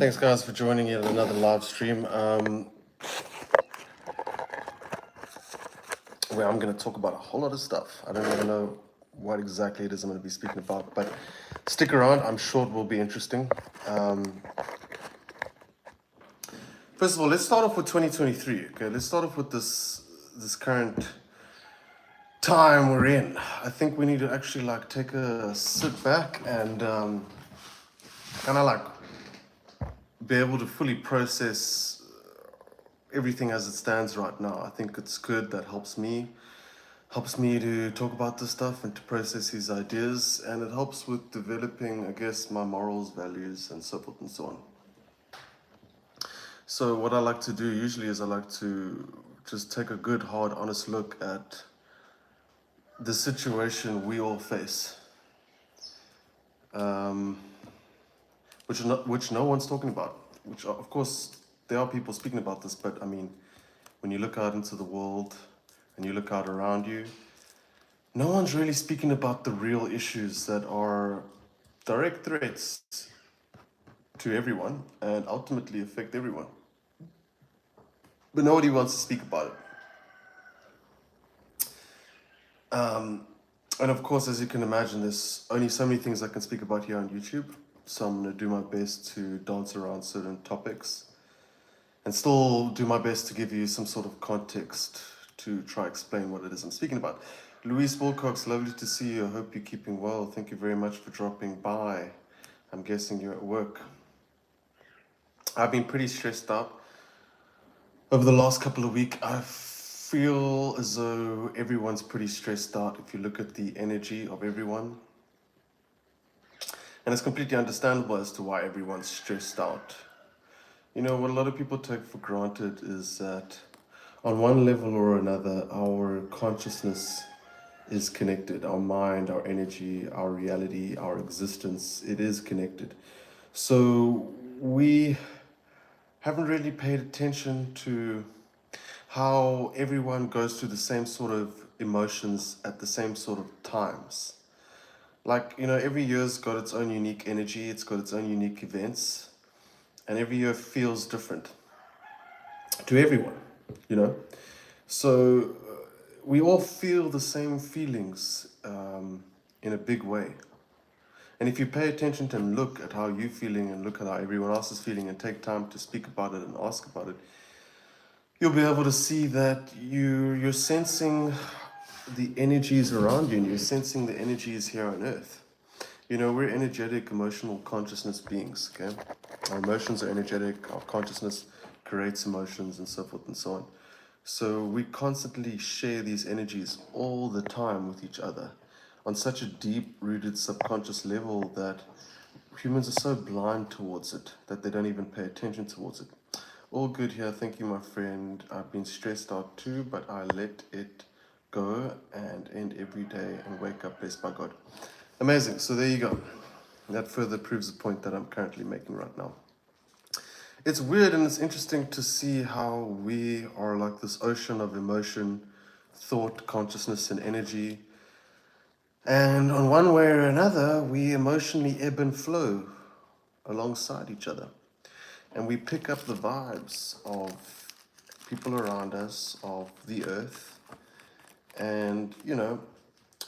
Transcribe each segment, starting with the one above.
Thanks, guys, for joining yet another live stream where I'm going to talk about a whole lot of stuff. I don't even know what exactly it is I'm going to be speaking about, but stick around. I'm sure it will be interesting. First of all, let's start off with 2023. Okay, let's start off with this current time we're in. I think we need to actually take a sit back and kind of be able to fully process everything as it stands right now. I think it's good. That helps me to talk about this stuff and to process these ideas, and it helps with developing, I guess, my morals, values, and so forth and so on. So what I like to do usually is I like to just take a good, hard, honest look at the situation we all face, which no one's talking about. Which, of course, there are people speaking about this, but I mean, when you look out into the world and you look out around you, no one's really speaking about the real issues that are direct threats to everyone and ultimately affect everyone. But nobody wants to speak about it. And of course, as you can imagine, there's only so many things I can speak about here on YouTube. So I'm going to do my best to dance around certain topics and still do my best to give you some sort of context to try explain what it is I'm speaking about. Louise Wilcox, lovely to see you. I hope you're keeping well. Thank you very much for dropping by. I'm guessing you're at work. I've been pretty stressed out over the last couple of weeks. I feel as though everyone's pretty stressed out if you look at the energy of everyone. And it's completely understandable as to why everyone's stressed out. You know, what a lot of people take for granted is that on one level or another, our consciousness is connected. Our mind, our energy, our reality, our existence, it is connected. So we haven't really paid attention to how everyone goes through the same sort of emotions at the same sort of times. Like, you know, every year's got its own unique energy, it's got its own unique events, and every year feels different to everyone, you know. So we all feel the same feelings in a big way. And if you pay attention to and look at how you're feeling and look at how everyone else is feeling and take time to speak about it and ask about it, you'll be able to see that you're sensing the energies around you and you're sensing the energies here on earth. You know, we're energetic, emotional consciousness beings, okay? Our emotions are energetic, our consciousness creates emotions and so forth and so on. So we constantly share these energies all the time with each other on such a deep-rooted subconscious level that humans are so blind towards it that they don't even pay attention towards it. All good here, thank you, my friend. I've been stressed out too, but I let it go and end every day and wake up blessed by God. Amazing, so there you go. That further proves the point that I'm currently making right now. It's weird and it's interesting to see how we are like this ocean of emotion, thought, consciousness, and energy. And on one way or another, we emotionally ebb and flow alongside each other. And we pick up the vibes of people around us, of the earth. And, you know,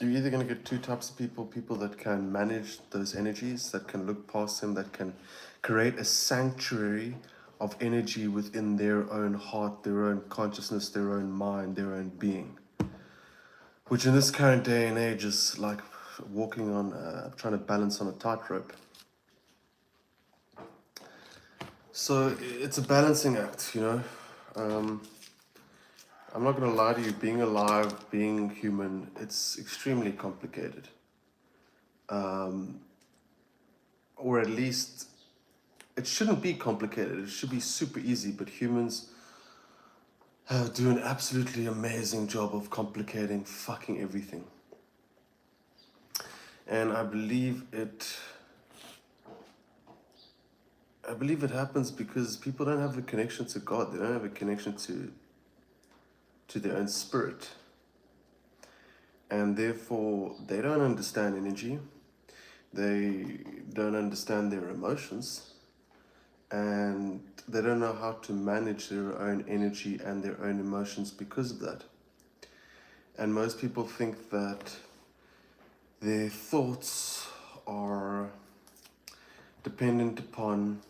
you're either going to get two types of people: people that can manage those energies, that can look past them, that can create a sanctuary of energy within their own heart, their own consciousness, their own mind, their own being. Which in this current day and age is like walking on, trying to balance on a tightrope. So it's a balancing act, you know. I'm not going to lie to you, being alive, being human, it's extremely complicated. Or at least, it shouldn't be complicated, it should be super easy, but humans do an absolutely amazing job of complicating fucking everything. And I believe it happens because people don't have a connection to God, they don't have a connection to their own spirit. And therefore, they don't understand energy, they don't understand their emotions, and they don't know how to manage their own energy and their own emotions because of that. And most people think that their thoughts are dependent upon.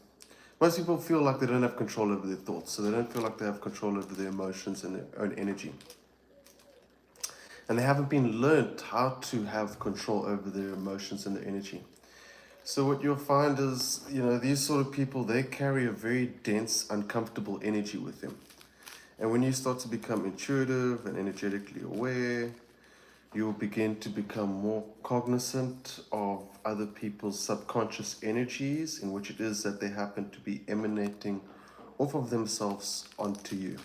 Most people feel like they don't have control over their thoughts, so they don't feel like they have control over their emotions and their own energy. And they haven't been learned how to have control over their emotions and their energy. So what you'll find is, these sort of people, they carry a very dense, uncomfortable energy with them. And when you start to become intuitive and energetically aware, you will begin to become more cognizant of other people's subconscious energies, in which it is that they happen to be emanating off of themselves onto you.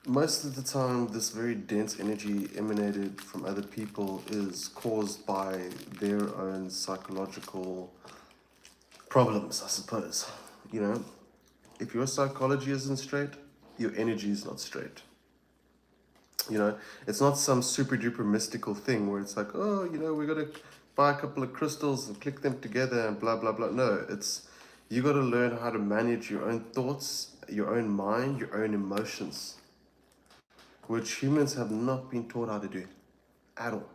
Most of the time, this very dense energy emanated from other people is caused by their own psychological problems, I suppose. If your psychology isn't straight, your energy is not straight. It's not some super duper mystical thing where it's like, oh, we're going to buy a couple of crystals and click them together and blah, blah, blah. No, you got to learn how to manage your own thoughts, your own mind, your own emotions, which humans have not been taught how to do at all.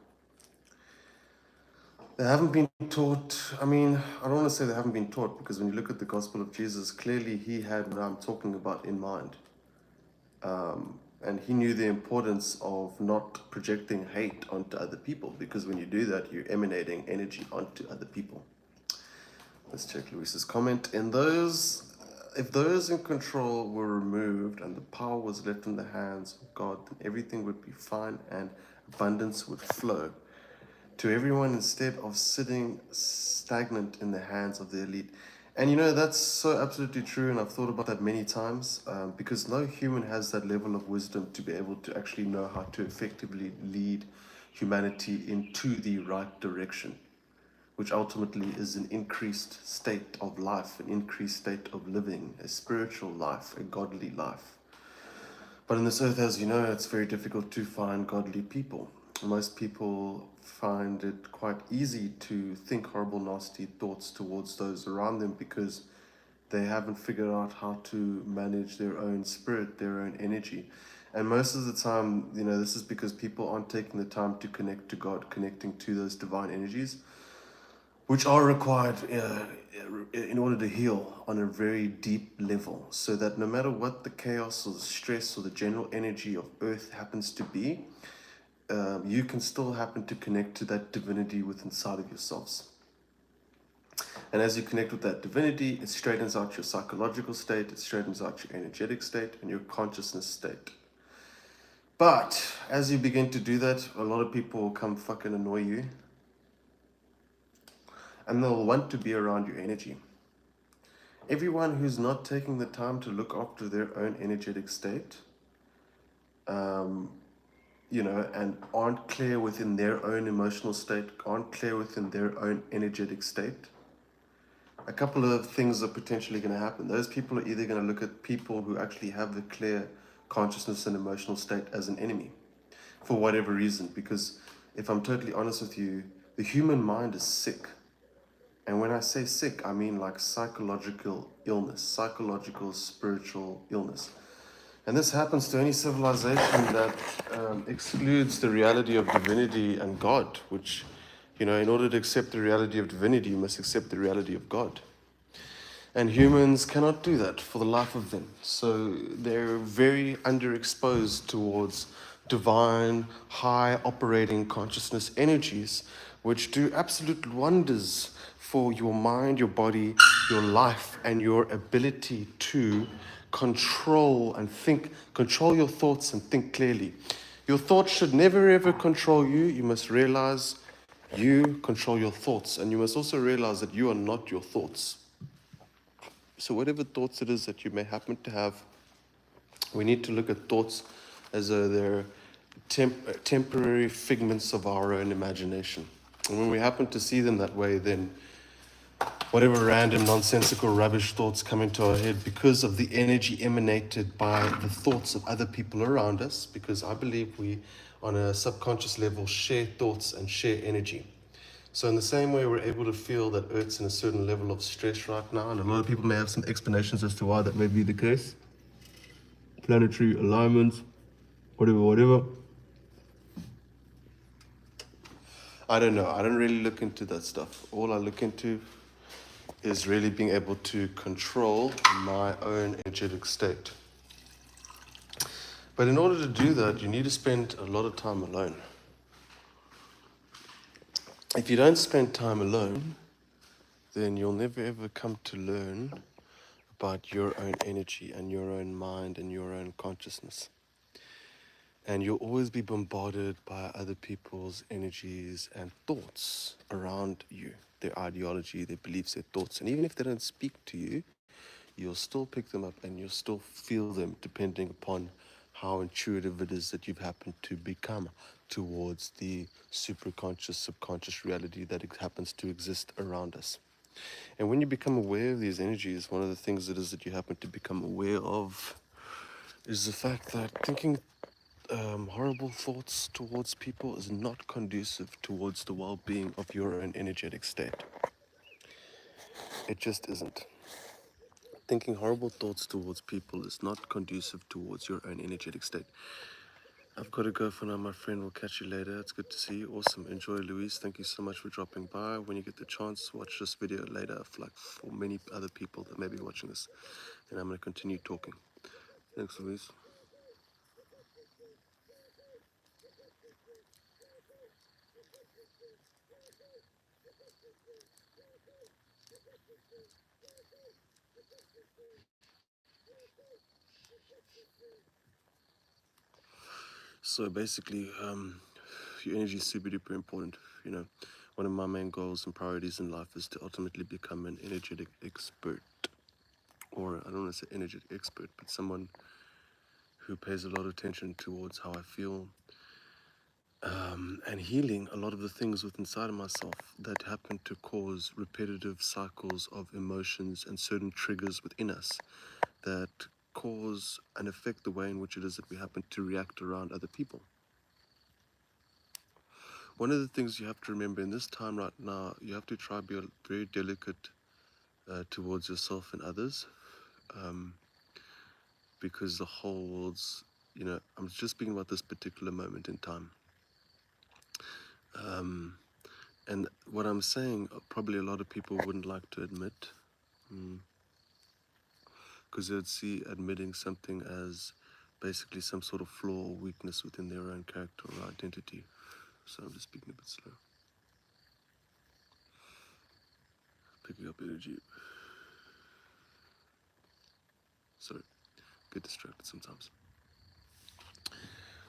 They haven't been taught. I don't want to say they haven't been taught, because when you look at the gospel of Jesus, clearly he had what I'm talking about in mind. And he knew the importance of not projecting hate onto other people, because when you do that, you're emanating energy onto other people. Let's check Luis's comment. If those in control were removed and the power was left in the hands of God, then everything would be fine and abundance would flow to everyone instead of sitting stagnant in the hands of the elite. And that's so absolutely true, and I've thought about that many times, because no human has that level of wisdom to be able to actually know how to effectively lead humanity into the right direction, which ultimately is an increased state of life, an increased state of living, a spiritual life, a godly life. But in this earth, as you know, it's very difficult to find godly people. Most people find it quite easy to think horrible, nasty thoughts towards those around them, because they haven't figured out how to manage their own spirit, their own energy. And most of the time, this is because people aren't taking the time to connect to God, connecting to those divine energies, which are required in order to heal on a very deep level, so that no matter what the chaos or the stress or the general energy of earth happens to be, you can still happen to connect to that divinity within inside of yourselves. And as you connect with that divinity, it straightens out your psychological state, it straightens out your energetic state and your consciousness state. But as you begin to do that, a lot of people will come fucking annoy you, and they'll want to be around your energy. Everyone who's not taking the time to look after their own energetic state, and aren't clear within their own emotional state, aren't clear within their own energetic state, a couple of things are potentially going to happen. Those people are either going to look at people who actually have the clear consciousness and emotional state as an enemy, for whatever reason. Because if I'm totally honest with you, the human mind is sick. And when I say sick, I mean like psychological illness, psychological, spiritual illness. And this happens to any civilization that excludes the reality of divinity and God, which, in order to accept the reality of divinity, you must accept the reality of God. And humans cannot do that for the life of them. So they're very underexposed towards divine, high operating consciousness energies, which do absolute wonders for your mind, your body, your life, and your ability to control your thoughts and think clearly. Your thoughts should never ever control you. You must realize you control your thoughts, and you must also realize that you are not your thoughts. So whatever thoughts it is that you may happen to have, we need to look at thoughts as though they're temporary figments of our own imagination. And when we happen to see them that way, then whatever random nonsensical rubbish thoughts come into our head, because of the energy emanated by the thoughts of other people around us, because I believe we, on a subconscious level, share thoughts and share energy. So in the same way we're able to feel that Earth's in a certain level of stress right now, and a lot of people may have some explanations as to why that may be the case. Planetary alignments, whatever. I don't know. I don't really look into that stuff. All I look into is really being able to control my own energetic state. But in order to do that, you need to spend a lot of time alone. If you don't spend time alone, then you'll never ever come to learn about your own energy and your own mind and your own consciousness. And you'll always be bombarded by other people's energies and thoughts around you, their ideology, their beliefs, their thoughts. And even if they don't speak to you, you'll still pick them up and you'll still feel them depending upon how intuitive it is that you've happened to become towards the superconscious, subconscious reality that happens to exist around us. And when you become aware of these energies, one of the things it is that you happen to become aware of is the fact that thinking horrible thoughts towards people is not conducive towards the well-being of your own energetic state. It just isn't. Thinking horrible thoughts towards people is not conducive towards your own energetic state. I've got to go for now, my friend. We'll catch you later. It's good to see you. Awesome. Enjoy, Luis. Thank you so much for dropping by. When you get the chance, watch this video later, for many other people that may be watching this. And I'm going to continue talking. Thanks, Luis. So basically, your energy is super duper important. You know, one of my main goals and priorities in life is to ultimately become an energetic expert. Or I don't want to say energetic expert, but someone who pays a lot of attention towards how I feel, and healing a lot of the things within inside of myself that happen to cause repetitive cycles of emotions and certain triggers within us that cause and affect the way in which it is that we happen to react around other people. One of the things you have to remember in this time right now, you have to try to be very delicate towards yourself and others, because the whole world's, I'm just speaking about this particular moment in time. And what I'm saying, probably a lot of people wouldn't like to admit, because they'd see admitting something as basically some sort of flaw or weakness within their own character or identity. So I'm just speaking a bit slow. Picking up energy. Sorry, get distracted sometimes.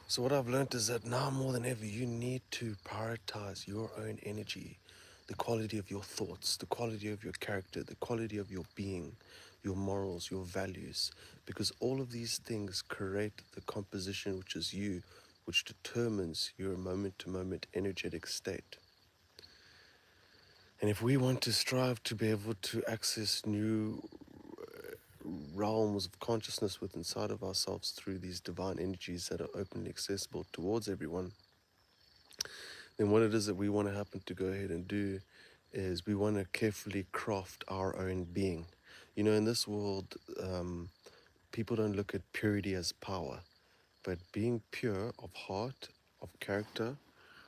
So what I've learned is that now more than ever, you need to prioritize your own energy, the quality of your thoughts, the quality of your character, the quality of your being, your morals, your values, because all of these things create the composition which is you, which determines your moment-to-moment energetic state. And if we want to strive to be able to access new realms of consciousness within inside of ourselves through these divine energies that are openly accessible towards everyone, then what it is that we want to happen to go ahead and do is we want to carefully craft our own being. You know, in this world, people don't look at purity as power, but being pure of heart, of character,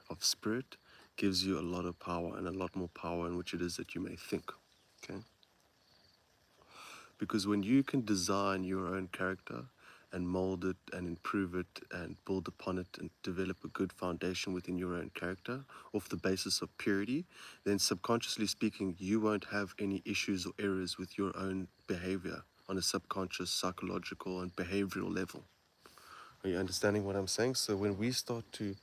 of spirit gives you a lot of power, and a lot more power in which it is that you may think. Okay? Because when you can design your own character and mold it and improve it and build upon it and develop a good foundation within your own character off the basis of purity, then subconsciously speaking, you won't have any issues or errors with your own behavior on a subconscious, psychological, and behavioral level. Are you understanding what I'm saying? So when we start to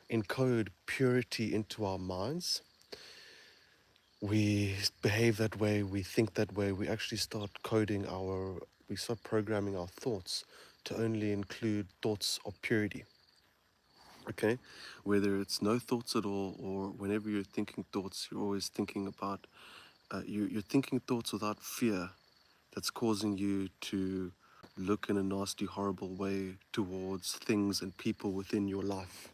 encode purity into our minds, we behave that way, we think that way, we actually start we start programming our thoughts to only include thoughts of purity. Okay? Whether it's no thoughts at all, or whenever you're thinking thoughts, you're always thinking about, you're thinking thoughts without fear that's causing you to look in a nasty, horrible way towards things and people within your life.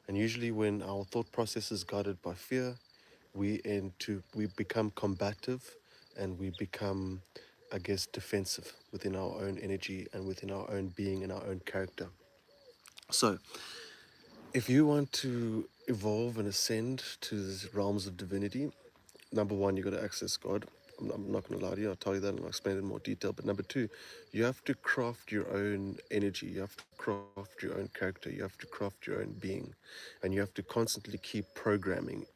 And usually when our thought process is guided by fear, we become combative, and we become, I guess, defensive within our own energy and within our own being and our own character. So if you want to evolve and ascend to the realms of divinity, number one, you got to access God. I'm not going to lie to you. I'll tell you that and I'll explain it in more detail. But number two, you have to craft your own energy. You have to craft your own character. You have to craft your own being. And you have to constantly keep programming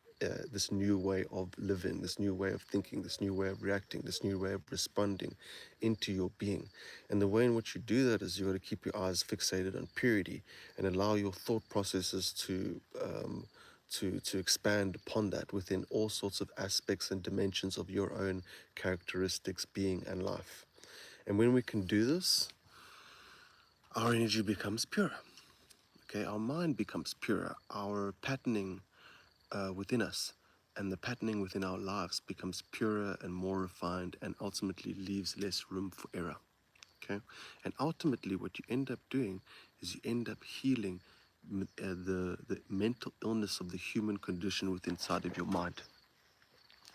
this new way of living, this new way of thinking, this new way of reacting, this new way of responding into your being. And the way in which you do that is you got to keep your eyes fixated on purity and allow your thought processes to expand upon that within all sorts of aspects and dimensions of your own characteristics, being, and life. And when we can do this, our energy becomes purer. Okay, our mind becomes purer. Our patterning within us and the patterning within our lives becomes purer and more refined, and ultimately leaves less room for error. Okay, and ultimately, what you end up doing is you end up healing the mental illness of the human condition within inside of your mind.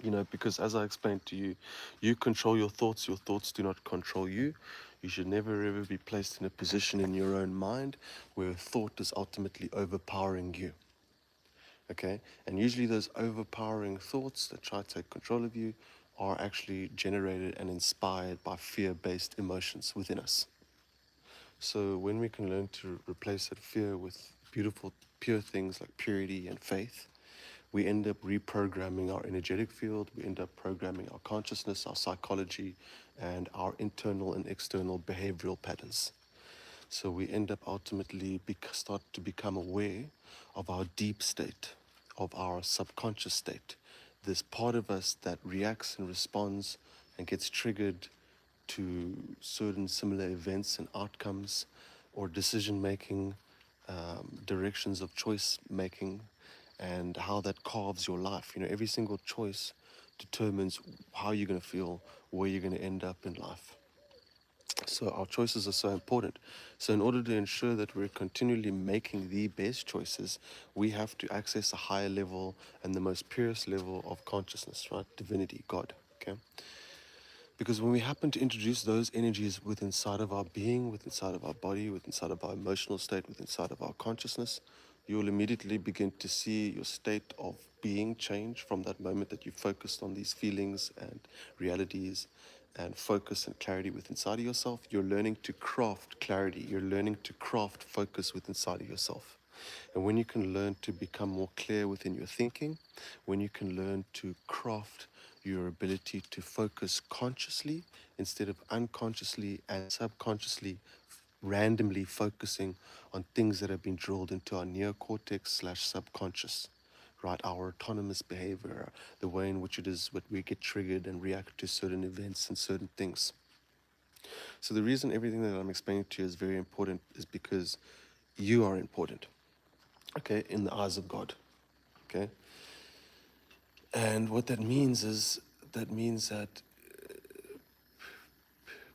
You know, because as I explained to you, you control your thoughts do not control you. You should never ever be placed in a position in your own mind where a thought is ultimately overpowering you. Okay, and usually those overpowering thoughts that try to take control of you are actually generated and inspired by fear-based emotions within us. So when we can learn to replace that fear with beautiful, pure things like purity and faith, we end up reprogramming our energetic field, we end up programming our consciousness, our psychology, and our internal and external behavioral patterns. So we end up ultimately start to become aware of our deep state, of our subconscious state, this part of us that reacts and responds and gets triggered to certain similar events and outcomes or decision making, directions of choice making, and how that carves your life. You know, every single choice determines how you're going to feel, where you're going to end up in life. So our choices are so important. So in order to ensure that we're continually making the best choices, we have to access a higher level and the most purest level of consciousness, right? Divinity, God, okay? Because when we happen to introduce those energies within inside of our being, within inside of our body, within inside of our emotional state, within inside of our consciousness, you will immediately begin to see your state of being change from that moment that you focused on these feelings and realities and focus and clarity within inside of yourself. You're learning to craft clarity. You're learning to craft focus within inside of yourself. And when you can learn to become more clear within your thinking, when you can learn to craft your ability to focus consciously instead of unconsciously and subconsciously, randomly focusing on things that have been drilled into our neocortex slash subconscious, right? Our autonomous behavior, the way in which it is what we get triggered and react to certain events and certain things. So the reason everything that I'm explaining to you is very important is because you are important, okay, in the eyes of God, okay? And what that means is, that means that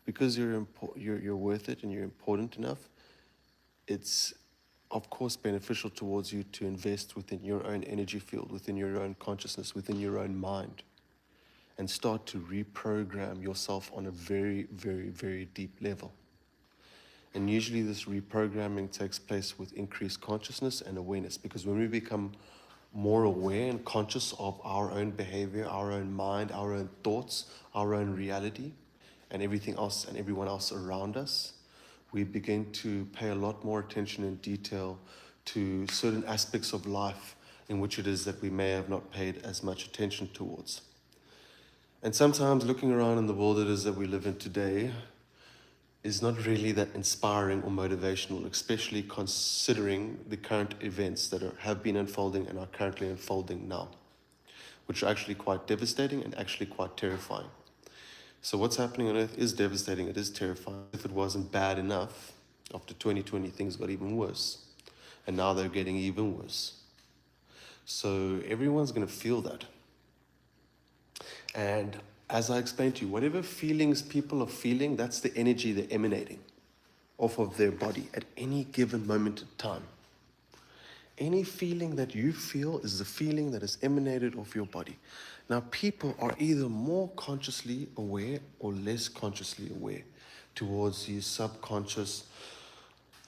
because you're worth it and you're important enough, it's of course beneficial towards you to invest within your own energy field, within your own consciousness, within your own mind, and start to reprogram yourself on a very, very, very deep level. And usually this reprogramming takes place with increased consciousness and awareness, because when we become more aware and conscious of our own behavior, our own mind, our own thoughts, our own reality, and everything else and everyone else around us, we begin to pay a lot more attention and detail to certain aspects of life in which it is that we may have not paid as much attention towards. And sometimes looking around in the world it is that we live in today is not really that inspiring or motivational, especially considering the current events that have been unfolding and are currently unfolding now, which are actually quite devastating and actually quite terrifying. So what's happening on Earth is devastating, it is terrifying. If it wasn't bad enough, after 2020 things got even worse. And now they're getting even worse. So everyone's going to feel that. And as I explained to you, whatever feelings people are feeling, that's the energy they're emanating off of their body at any given moment in time. Any feeling that you feel is the feeling that is emanated off your body. Now, people are either more consciously aware or less consciously aware towards these subconscious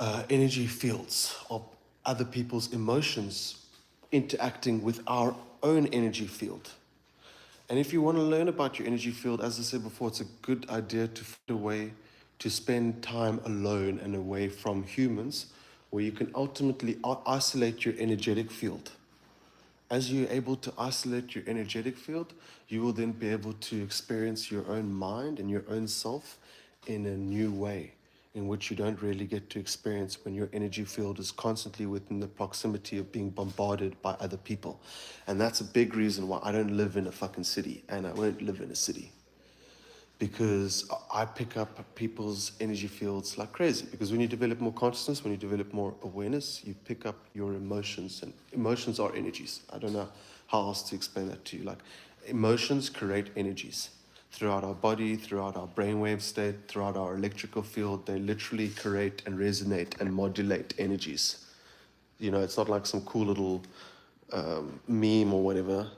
energy fields of other people's emotions interacting with our own energy field. And if you want to learn about your energy field, as I said before, it's a good idea to find a way to spend time alone and away from humans, where you can ultimately isolate your energetic field. As you're able to isolate your energetic field, you will then be able to experience your own mind and your own self in a new way, in which you don't really get to experience when your energy field is constantly within the proximity of being bombarded by other people. And that's a big reason why I don't live in a fucking city, and I won't live in a city, because I pick up people's energy fields like crazy. Because when you develop more consciousness, when you develop more awareness, you pick up your emotions, and emotions are energies. I don't know how else to explain that to you. Like, emotions create energies throughout our body, throughout our brainwave state, throughout our electrical field. They literally create and resonate and modulate energies. You know, it's not like some cool little meme or whatever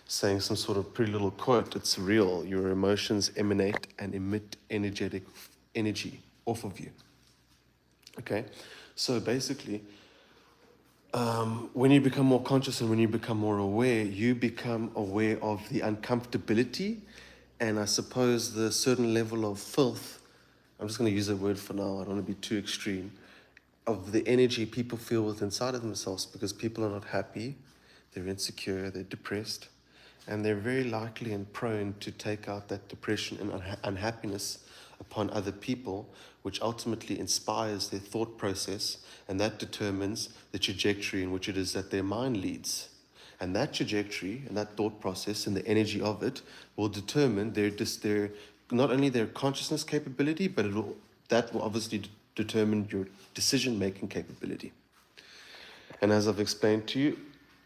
saying some sort of pretty little quote. It's real. Your emotions emanate and emit energetic energy off of you. Okay, so basically, when you become more conscious and when you become more aware, you become aware of the uncomfortability and I suppose the certain level of filth. I'm just going to use that word for now. I don't want to be too extreme. Of the energy people feel within inside of themselves, because people are not happy, they're insecure, they're depressed, and they're very likely and prone to take out that depression and unhappiness upon other people, which ultimately inspires their thought process, and that determines the trajectory in which it is that their mind leads. And that trajectory and that thought process and the energy of it will determine their not only their consciousness capability, but that will obviously determine your decision-making capability. And as I've explained to you,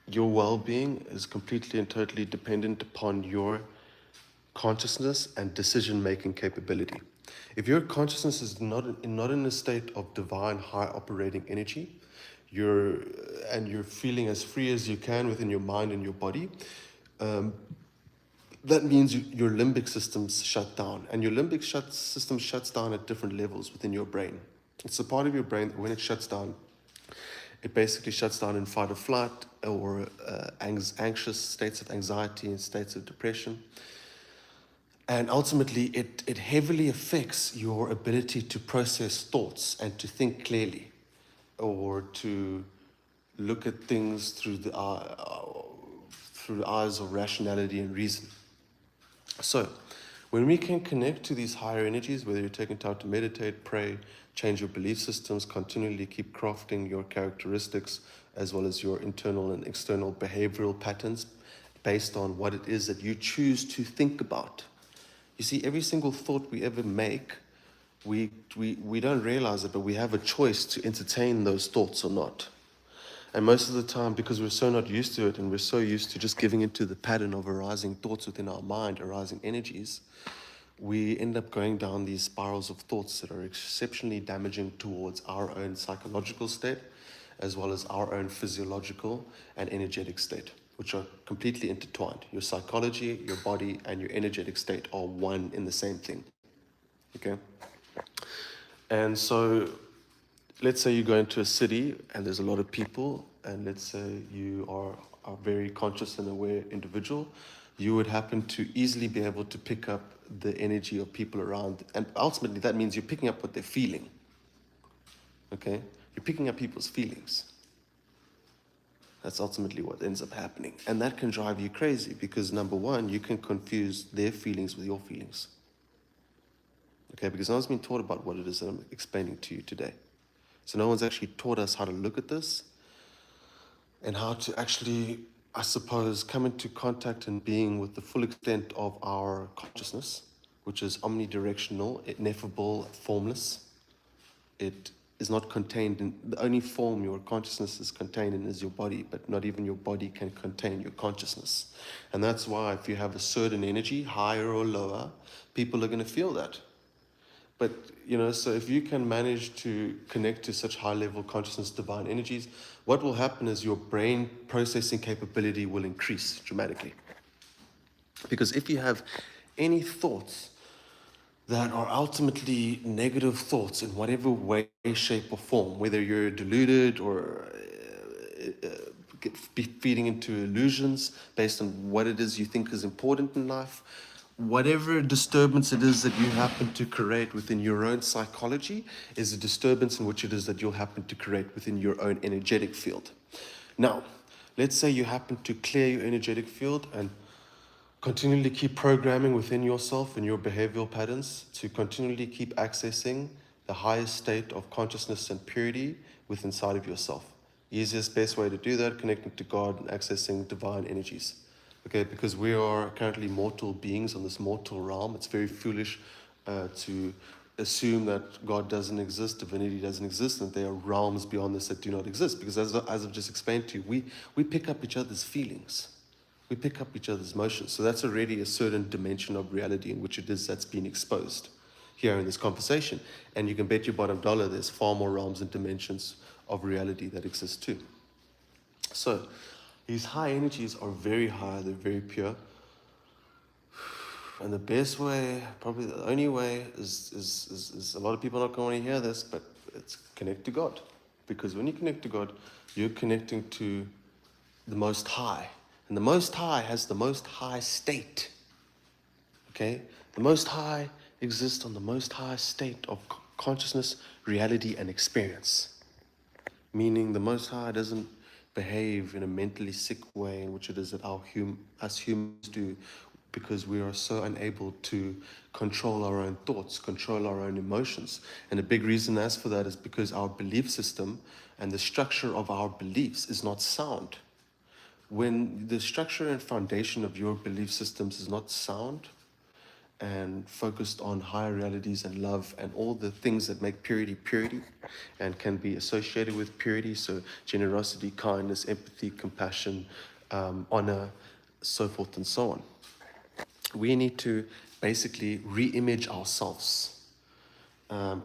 your well-being is completely and totally dependent upon your consciousness and decision-making capability. If your consciousness is not in a state of divine high operating energy, you're feeling as free as you can within your mind and your body, that means your limbic system's shut down. And your limbic system shuts down at different levels within your brain. It's a part of your brain that when it shuts down, it basically shuts down in fight or flight, or anxious states of anxiety and states of depression. And ultimately, it heavily affects your ability to process thoughts and to think clearly, or to look at things through the eyes of rationality and reason. So, when we can connect to these higher energies, whether you're taking time to meditate, pray, change your belief systems, continually keep crafting your characteristics, as well as your internal and external behavioral patterns based on what it is that you choose to think about. You see, every single thought we ever make, we don't realize it, but we have a choice to entertain those thoughts or not. And most of the time, because we're so not used to it, and we're so used to just giving into the pattern of arising thoughts within our mind, arising energies, we end up going down these spirals of thoughts that are exceptionally damaging towards our own psychological state, as well as our own physiological and energetic state, which are completely intertwined. Your psychology, your body, and your energetic state are one in the same thing. Okay? And so, let's say you go into a city and there's a lot of people, and let's say you are a very conscious and aware individual, you would happen to easily be able to pick up the energy of people around. And ultimately, that means you're picking up what they're feeling. Okay? You're picking up people's feelings. That's ultimately what ends up happening. And that can drive you crazy because, number one, you can confuse their feelings with your feelings. Okay? Because no one's been taught about what it is that I'm explaining to you today. So no one's actually taught us how to look at this and how to actually, I suppose, come into contact and being with the full extent of our consciousness, which is omnidirectional, ineffable, formless. It is not contained in, the only form your consciousness is contained in is your body, but not even your body can contain your consciousness. And that's why if you have a certain energy, higher or lower, people are going to feel that. But, so if you can manage to connect to such high level consciousness, divine energies, what will happen is your brain processing capability will increase dramatically. Because if you have any thoughts that are ultimately negative thoughts in whatever way, shape, or form, whether you're deluded or feeding into illusions based on what it is you think is important in life, whatever disturbance it is that you happen to create within your own psychology is a disturbance in which it is that you'll happen to create within your own energetic field. Now, let's say you happen to clear your energetic field and continually keep programming within yourself and your behavioral patterns to continually keep accessing the highest state of consciousness and purity within inside of yourself. Easiest, best way to do that, connecting to God and accessing divine energies. Okay, because we are currently mortal beings on this mortal realm. It's very foolish to assume that God doesn't exist, divinity doesn't exist, and there are realms beyond this that do not exist. Because as I've just explained to you, we pick up each other's feelings. We pick up each other's motions. So that's already a certain dimension of reality in which it is that's been exposed here in this conversation. And you can bet your bottom dollar there's far more realms and dimensions of reality that exist too. So these high energies are very high, they're very pure. And the best way, probably the only way, is a lot of people are not going to hear this, but it's connect to God. Because when you connect to God, you're connecting to the Most High. And the Most High has the Most High state. Okay? The Most High exists on the Most High state of consciousness, reality, and experience. Meaning the Most High doesn't behave in a mentally sick way in which it is that us humans do, because we are so unable to control our own thoughts, control our own emotions. And a big reason as for that is because our belief system and the structure of our beliefs is not sound. When the structure and foundation of your belief systems is not sound and focused on higher realities and love and all the things that make purity and can be associated with purity, so generosity, kindness, empathy, compassion, honor, so forth and so on. We need to basically re-image ourselves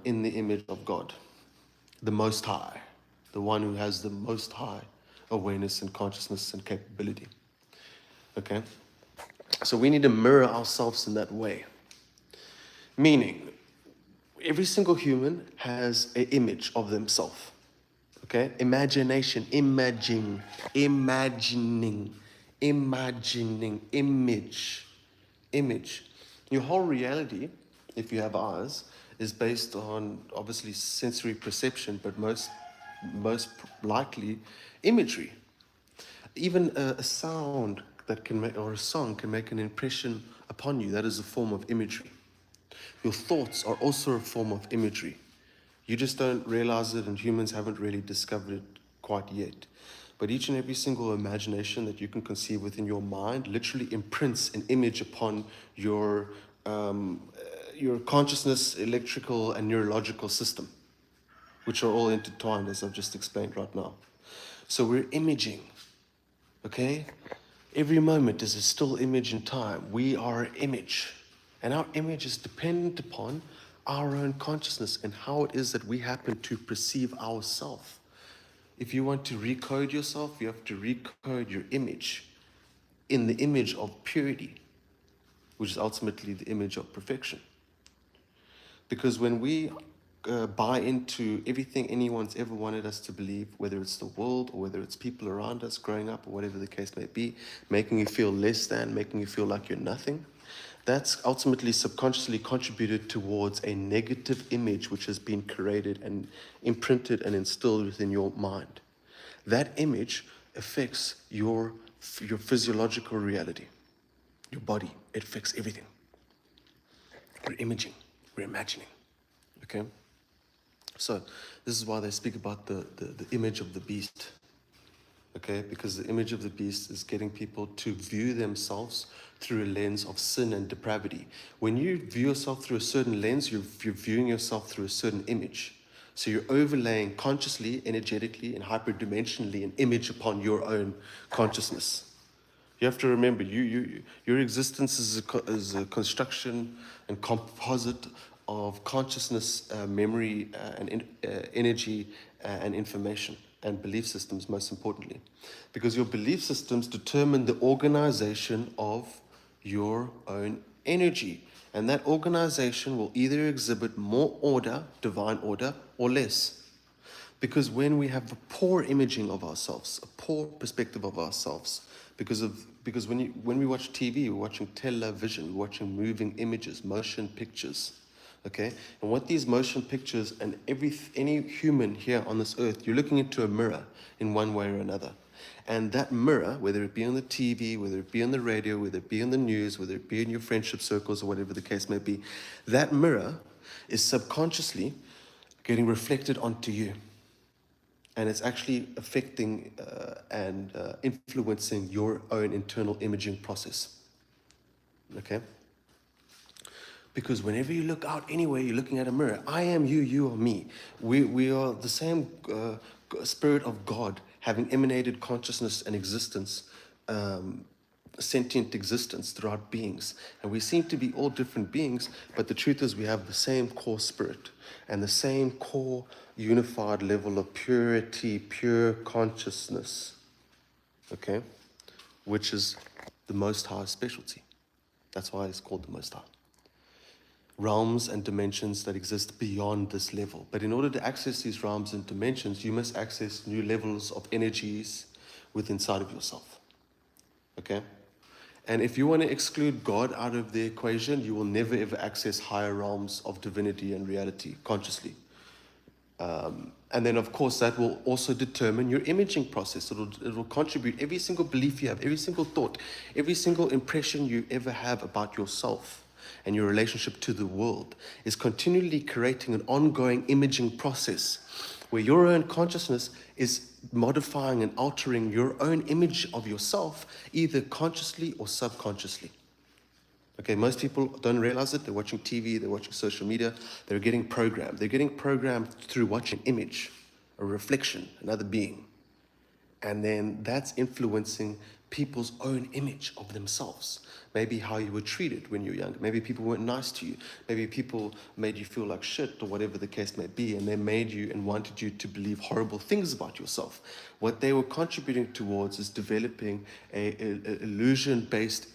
in the image of God, the Most High, the one who has the Most High awareness and consciousness and capability. Okay? So we need to mirror ourselves in that way. Meaning, every single human has an image of themselves. Okay? Imagination, imagining, image. Your whole reality, if you have eyes, is based on obviously sensory perception, but most likely imagery. Even a sound that can make, or a song can make an impression upon you. That is a form of imagery. Your thoughts are also a form of imagery. You just don't realize it, and humans haven't really discovered it quite yet. But each and every single imagination that you can conceive within your mind literally imprints an image upon your consciousness, electrical, and neurological system, which are all intertwined, as I've just explained right now. So we're imaging, okay? Every moment is a still image in time. We are an image. And our image is dependent upon our own consciousness and how it is that we happen to perceive ourselves. If you want to recode yourself, you have to recode your image in the image of purity, which is ultimately the image of perfection. Because when we buy into everything anyone's ever wanted us to believe, whether it's the world or whether it's people around us growing up or whatever the case may be, making you feel less than, making you feel like you're nothing, that's ultimately subconsciously contributed towards a negative image which has been created and imprinted and instilled within your mind. That image affects your physiological reality, your body. It affects everything. We're imaging, we're imagining, okay? So this is why they speak about the image of the beast, okay? Because the image of the beast is getting people to view themselves through a lens of sin and depravity. When you view yourself through a certain lens, you're viewing yourself through a certain image. So you're overlaying consciously, energetically, and hyperdimensionally an image upon your own consciousness. You have to remember, your existence is a construction and composite of consciousness, memory, energy, and information, and belief systems, most importantly. Because your belief systems determine the organization of your own energy. And that organization will either exhibit more order, divine order, or less. Because when we have a poor imaging of ourselves, a poor perspective of ourselves, because when we watch TV, we're watching television, we're watching moving images, motion pictures, okay? And what these motion pictures and any human here on this earth, you're looking into a mirror in one way or another. And that mirror, whether it be on the TV, whether it be on the radio, whether it be in the news, whether it be in your friendship circles or whatever the case may be, that mirror is subconsciously getting reflected onto you. And it's actually affecting and influencing your own internal imaging process. Okay? Because whenever you look out anywhere, you're looking at a mirror. I am you, you are me. We are the same spirit of God, having emanated consciousness and existence, sentient existence throughout beings. And we seem to be all different beings, but the truth is we have the same core spirit and the same core unified level of purity, pure consciousness, okay, which is the Most High specialty. That's why it's called the Most High. Realms and dimensions that exist beyond this level. But in order to access these realms and dimensions, you must access new levels of energies within inside of yourself, okay? And if you want to exclude God out of the equation, you will never ever access higher realms of divinity and reality consciously. And then, of course, that will also determine your imaging process. It will contribute every single belief you have, every single thought, every single impression you ever have about yourself and your relationship to the world is continually creating an ongoing imaging process where your own consciousness is modifying and altering your own image of yourself, either consciously or subconsciously. Okay, most people don't realize it. They're watching TV, they're watching social media, they're getting programmed. They're getting programmed through watching image, a reflection, another being. And then that's influencing people's own image of themselves. Maybe how you were treated when you were young. Maybe people weren't nice to you. Maybe people made you feel like shit or whatever the case may be, and they made you and wanted you to believe horrible things about yourself. What they were contributing towards is developing an illusion-based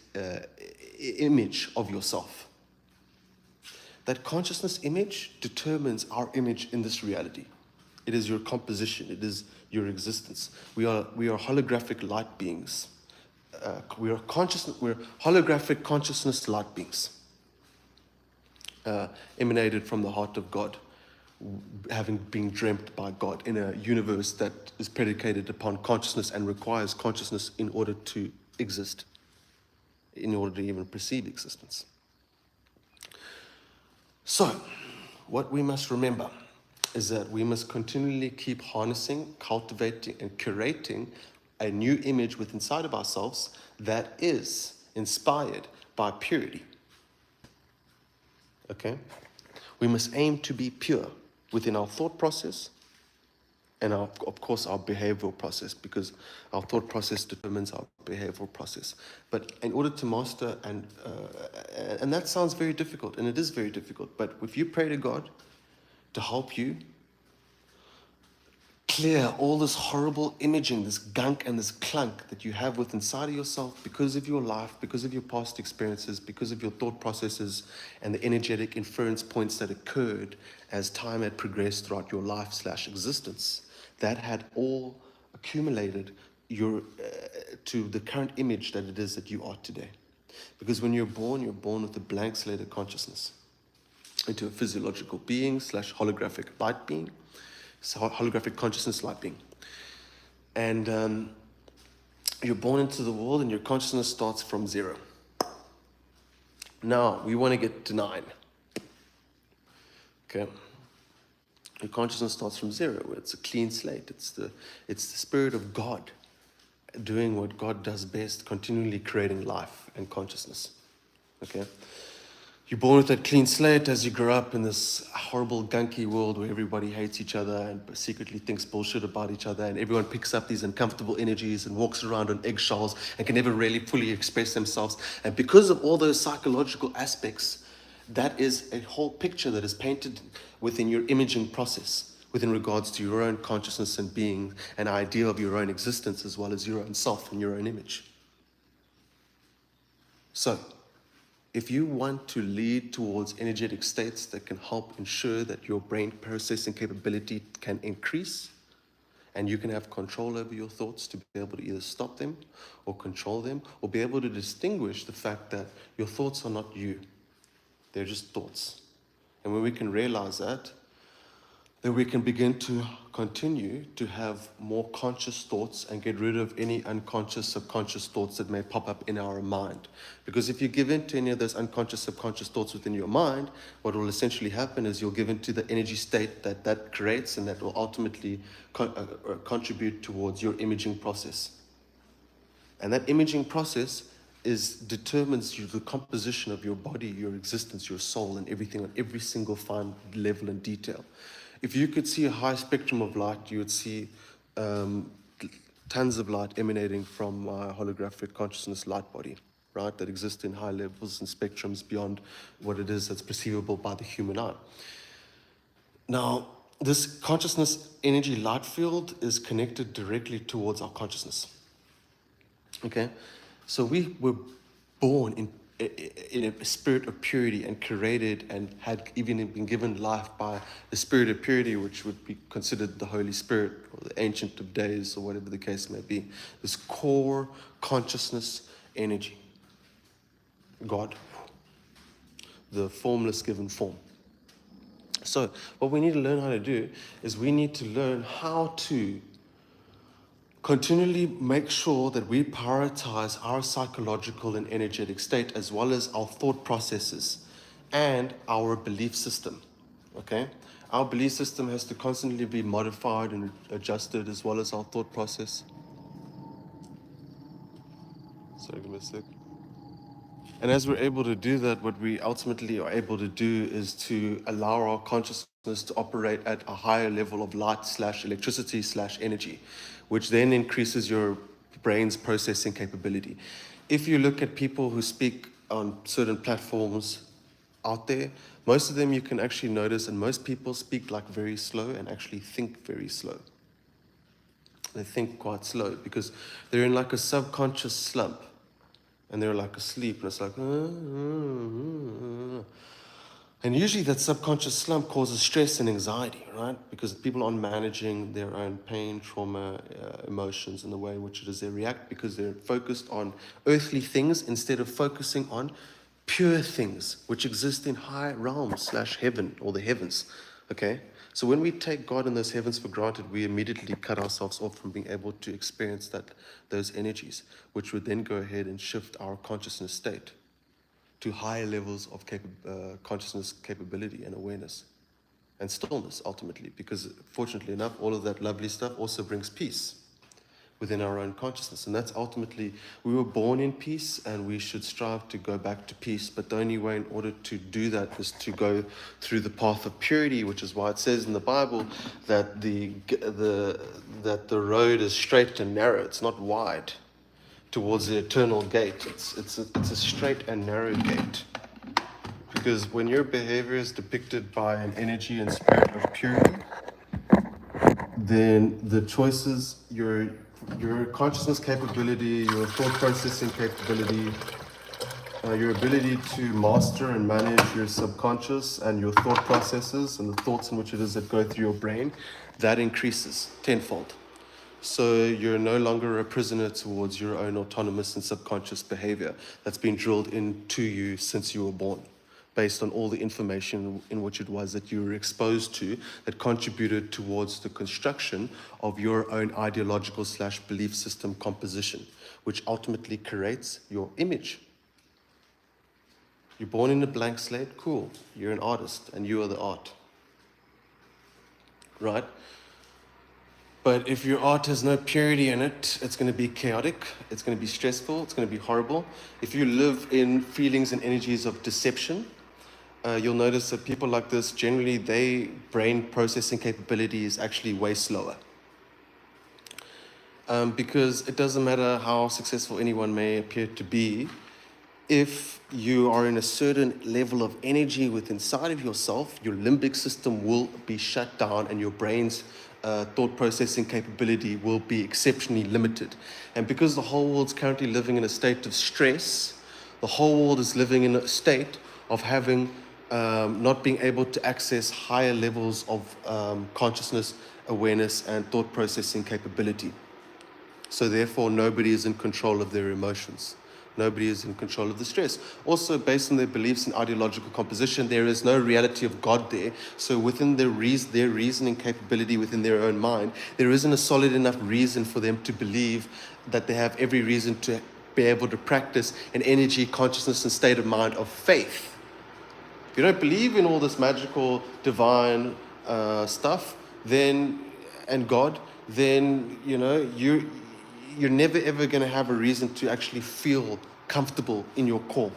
image of yourself. That consciousness image determines our image in this reality. It is your composition. It is your existence. We are holographic light beings. We're holographic consciousness light beings, emanated from the heart of God, having been dreamt by God in a universe that is predicated upon consciousness and requires consciousness in order to exist, in order to even perceive existence. So, what we must remember is that we must continually keep harnessing, cultivating, and curating a new image within inside of ourselves that is inspired by purity. Okay? We must aim to be pure within our thought process and, of course, our behavioral process, because our thought process determines our behavioral process. But in order to master, and that sounds very difficult, and it is very difficult, but if you pray to God to help you clear all this horrible imaging, this gunk and this clunk that you have within inside of yourself because of your life, because of your past experiences, because of your thought processes and the energetic inference points that occurred as time had progressed throughout your life/existence, that had all accumulated to the current image that it is that you are today. Because when you're born with a blank slate of consciousness into a physiological being/holographic light being, holographic consciousness light being. And you're born into the world and your consciousness starts from 0. Now, we want to get to 9. Okay? Your consciousness starts from 0. It's a clean slate. It's the spirit of God doing what God does best, continually creating life and consciousness. Okay? You're born with that clean slate as you grow up in this horrible, gunky world where everybody hates each other and secretly thinks bullshit about each other, and everyone picks up these uncomfortable energies and walks around on eggshells and can never really fully express themselves. And because of all those psychological aspects that is a whole picture that is painted within your imaging process, within regards to your own consciousness and being, an idea of your own existence, as well as your own self and your own image. So, if you want to lead towards energetic states that can help ensure that your brain processing capability can increase, and you can have control over your thoughts to be able to either stop them or control them, or be able to distinguish the fact that your thoughts are not you, they're just thoughts. And when we can realize that, then we can begin to continue to have more conscious thoughts and get rid of any unconscious, subconscious thoughts that may pop up in our mind. Because if you give in to any of those unconscious, subconscious thoughts within your mind, what will essentially happen is you'll give in to the energy state that that creates, and that will ultimately contribute towards your imaging process. And that imaging process determines the composition of your body, your existence, your soul, and everything on every single fine level and detail. If you could see a high spectrum of light, you would see tons of light emanating from my holographic consciousness light body, right? That exists in high levels and spectrums beyond what it is that's perceivable by the human eye. Now, this consciousness energy light field is connected directly towards our consciousness. Okay, so we were born in a spirit of purity and created and had even been given life by the spirit of purity, which would be considered the Holy Spirit or the Ancient of Days or whatever the case may be. This core consciousness energy. God, the formless given form. So what we need to learn how to do is we need to learn how to continually make sure that we prioritize our psychological and energetic state, as well as our thought processes and our belief system. Okay? Our belief system has to constantly be modified and adjusted, as well as our thought process. Sorry, give me a sec. And as we're able to do that, what we ultimately are able to do is to allow our consciousness to operate at a higher level of light / electricity / energy, which then increases your brain's processing capability. If you look at people who speak on certain platforms out there, most of them you can actually notice, and most people speak like very slow and actually think very slow. They think quite slow because they're in like a subconscious slump. And they're like asleep, and it's like, and usually that subconscious slump causes stress and anxiety, right? Because people aren't managing their own pain, trauma, emotions, and the way in which it is they react, because they're focused on earthly things instead of focusing on pure things, which exist in high realms / heaven, or the heavens, okay? So when we take God and those heavens for granted, we immediately cut ourselves off from being able to experience those energies, which would then go ahead and shift our consciousness state to higher levels of consciousness capability and awareness and stillness, ultimately, because fortunately enough, all of that lovely stuff also brings peace within our own consciousness. And that's ultimately, we were born in peace, and we should strive to go back to peace. But the only way in order to do that is to go through the path of purity, which is why it says in the Bible that the road is straight and narrow. It's not wide towards the eternal gate. It's a straight and narrow gate. Because when your behavior is depicted by an energy and spirit of purity, then the choices, your consciousness capability, your thought processing capability, your ability to master and manage your subconscious and your thought processes and the thoughts in which it is that go through your brain, that increases tenfold. So you're no longer a prisoner towards your own autonomous and subconscious behavior that's been drilled into you since you were born, based on all the information in which it was that you were exposed to that contributed towards the construction of your own ideological / belief system composition, which ultimately creates your image. You're born in a blank slate, cool. You're an artist and you are the art, right? But if your art has no purity in it, it's going to be chaotic, it's going to be stressful, it's going to be horrible. If you live in feelings and energies of deception, you'll notice that people like this, generally, their brain processing capability is actually way slower. Because it doesn't matter how successful anyone may appear to be, if you are in a certain level of energy within inside of yourself, your limbic system will be shut down and your brain's thought processing capability will be exceptionally limited. And because the whole world's currently living in a state of stress, the whole world is living in a state of having not being able to access higher levels of consciousness, awareness, and thought processing capability. So therefore, nobody is in control of their emotions. Nobody is in control of the stress. Also, based on their beliefs and ideological composition, there is no reality of God there. So within their reasoning capability within their own mind, there isn't a solid enough reason for them to believe that they have every reason to be able to practice an energy, consciousness, and state of mind of faith. If you don't believe in all this magical, divine stuff, then and God, then you're never ever going to have a reason to actually feel comfortable in your core.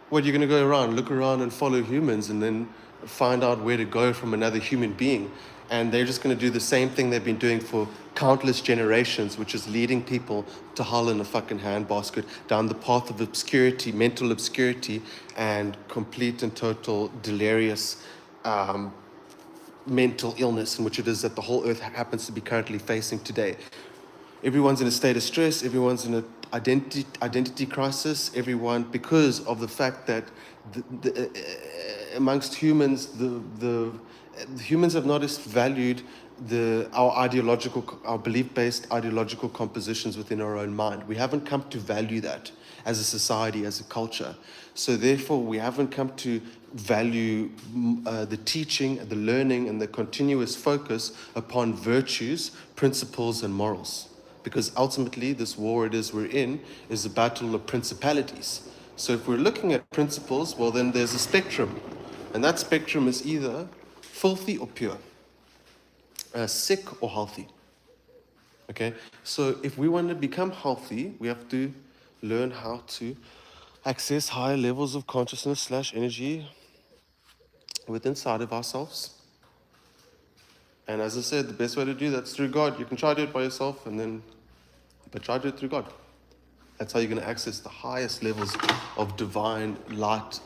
What, you're going to go around, look around and follow humans and then find out where to go from another human being. And they're just going to do the same thing they've been doing for countless generations, which is leading people to hell in a fucking handbasket, down the path of obscurity, mental obscurity, and complete and total delirious mental illness, in which it is that the whole earth happens to be currently facing today. Everyone's in a state of stress. Everyone's in an identity crisis. Everyone, because of the fact that amongst humans, the humans have not valued our belief-based ideological compositions within our own mind. We haven't come to value that as a society, as a culture. So therefore, we haven't come to value the teaching, the learning, and the continuous focus upon virtues, principles, and morals. Because ultimately, this war we're in is a battle of principalities. So if we're looking at principles, well, then there's a spectrum. And that spectrum is either filthy or pure, sick or healthy. Okay? So if we want to become healthy, we have to learn how to access higher levels of consciousness / energy within inside of ourselves. And as I said, the best way to do that is through God. You can try to do it by yourself, but try to do it through God. That's how you're going to access the highest levels of divine light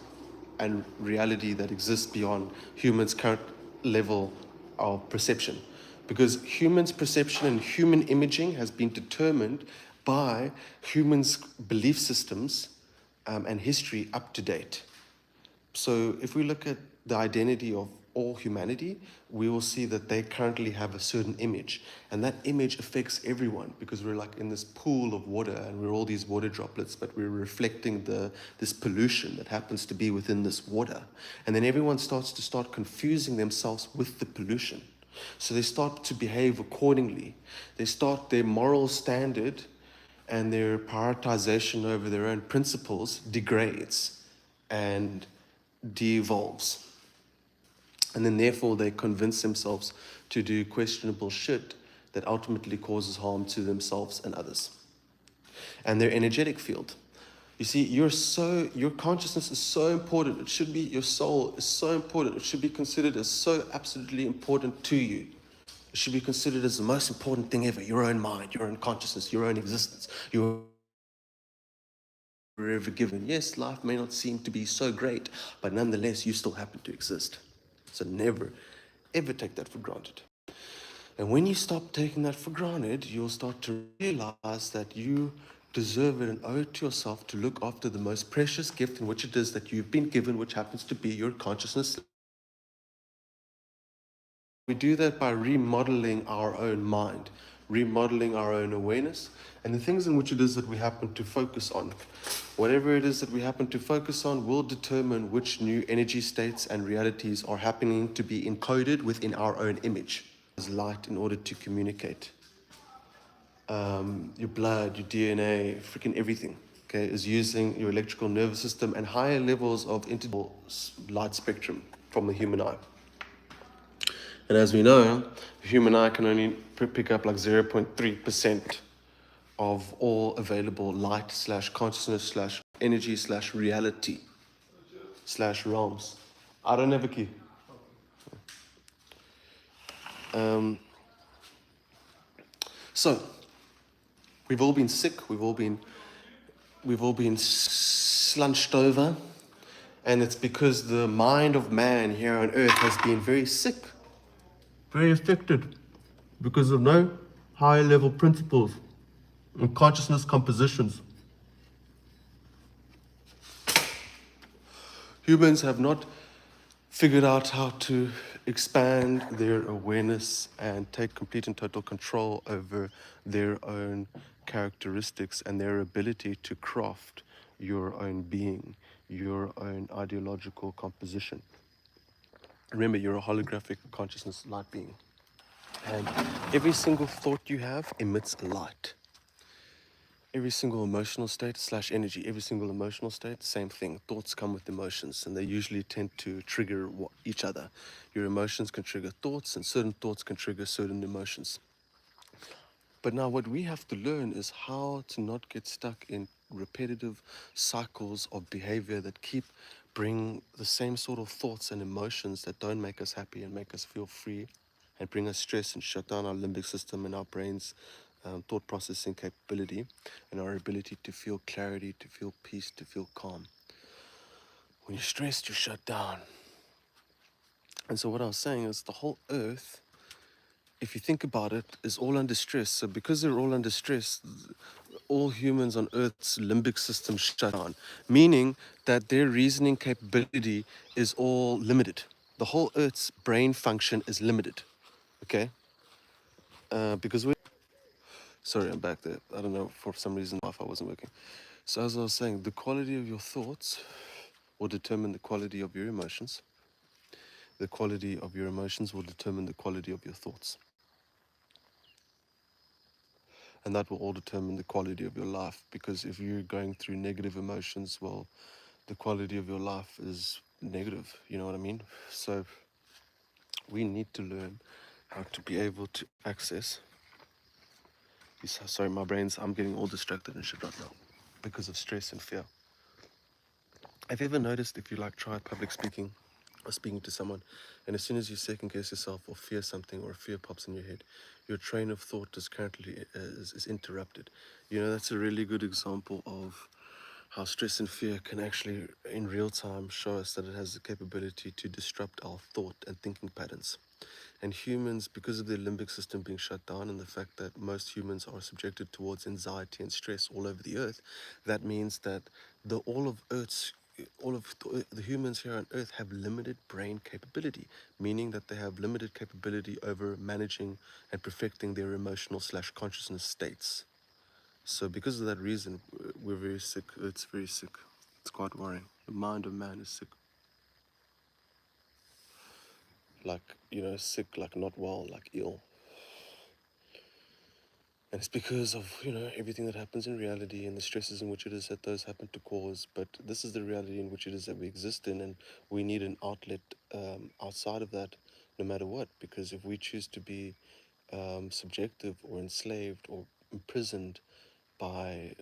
and reality that exists beyond humans' current level of perception. Because humans' perception and human imaging has been determined by humans' belief systems and history up to date. So if we look at the identity of all humanity, we will see that they currently have a certain image. And that image affects everyone because we're like in this pool of water and we're all these water droplets, but we're reflecting this pollution that happens to be within this water. And then everyone starts confusing themselves with the pollution. So they start to behave accordingly. Their moral standard and their prioritization over their own principles degrades and de-evolves. And then therefore they convince themselves to do questionable shit that ultimately causes harm to themselves and others. And their energetic field. You see, your consciousness is so important. It should be, your soul is so important. It should be considered as so absolutely important to you. It should be considered as the most important thing ever. Your own mind, your own consciousness, your own existence, your ever given. Yes, life may not seem to be so great, but nonetheless, you still happen to exist. So never, ever take that for granted. And when you stop taking that for granted, you'll start to realize that you deserve it and owe it to yourself to look after the most precious gift in which it is that you've been given, which happens to be your consciousness. We do that by remodeling our own mind, remodeling our own awareness, and the things in which it is that we happen to focus on. Whatever it is that we happen to focus on will determine which new energy states and realities are happening to be encoded within our own image as light in order to communicate. Your blood, your DNA, freaking everything, okay, is using your electrical nervous system and higher levels of light spectrum from the human eye. And as we know, the human eye can only pick up like 0.3% of all available light / consciousness / energy / reality / realms. I don't have a key. So, we've all been sick. We've all been we've all been slunched over, and it's because the mind of man here on earth has been very sick, very affected, because of no higher level principles and consciousness compositions. Humans have not figured out how to expand their awareness and take complete and total control over their own characteristics and their ability to craft your own being, your own ideological composition. Remember, you're a holographic consciousness light being. And every single thought you have emits light. Every single emotional state slash energy, every single emotional state, same thing. Thoughts come with emotions, and they usually tend to trigger each other. Your emotions can trigger thoughts, and certain thoughts can trigger certain emotions. But now what we have to learn is how to not get stuck in repetitive cycles of behavior that keep bring the same sort of thoughts and emotions that don't make us happy and make us feel free and bring us stress and shut down our limbic system and our brain's thought processing capability and our ability to feel clarity, to feel peace, to feel calm. When you're stressed, you shut down. And so what I was saying is the whole earth, if you think about it, is all under stress. So because they're all under stress, all humans on Earth's limbic system shut down, meaning that their reasoning capability is all limited. The whole Earth's brain function is limited, okay? Because we... Sorry, I'm back there. I don't know, for some reason, Wi-Fi wasn't working. So as I was saying, the quality of your thoughts will determine the quality of your emotions. The quality of your emotions will determine the quality of your thoughts. And that will all determine the quality of your life, because if you're going through negative emotions, well, the quality of your life is negative, you know what I mean? So we need to learn how to be able to access these... Sorry, my brain's... I'm getting all distracted and shit right now because of stress and fear. Have you ever noticed, if you like try public speaking or speaking to someone, and as soon as you second guess yourself or fear something or fear pops in your head, your train of thought is currently is interrupted? You know, that's a really good example of how stress and fear can actually in real time show us that it has the capability to disrupt our thought and thinking patterns. And humans, because of their limbic system being shut down and the fact that most humans are subjected towards anxiety and stress all over the earth, that means that all of the humans here on earth have limited brain capability, meaning that they have limited capability over managing and perfecting their emotional slash consciousness states. So because of that reason, we're very sick. It's very sick. It's quite worrying. The mind of man is sick. Like, you know, sick, like not well, like ill. And it's because of, you know, everything that happens in reality and the stresses in which it is that those happen to cause. But this is the reality in which it is that we exist in, and we need an outlet outside of that, no matter what. Because if we choose to be subjective or enslaved or imprisoned by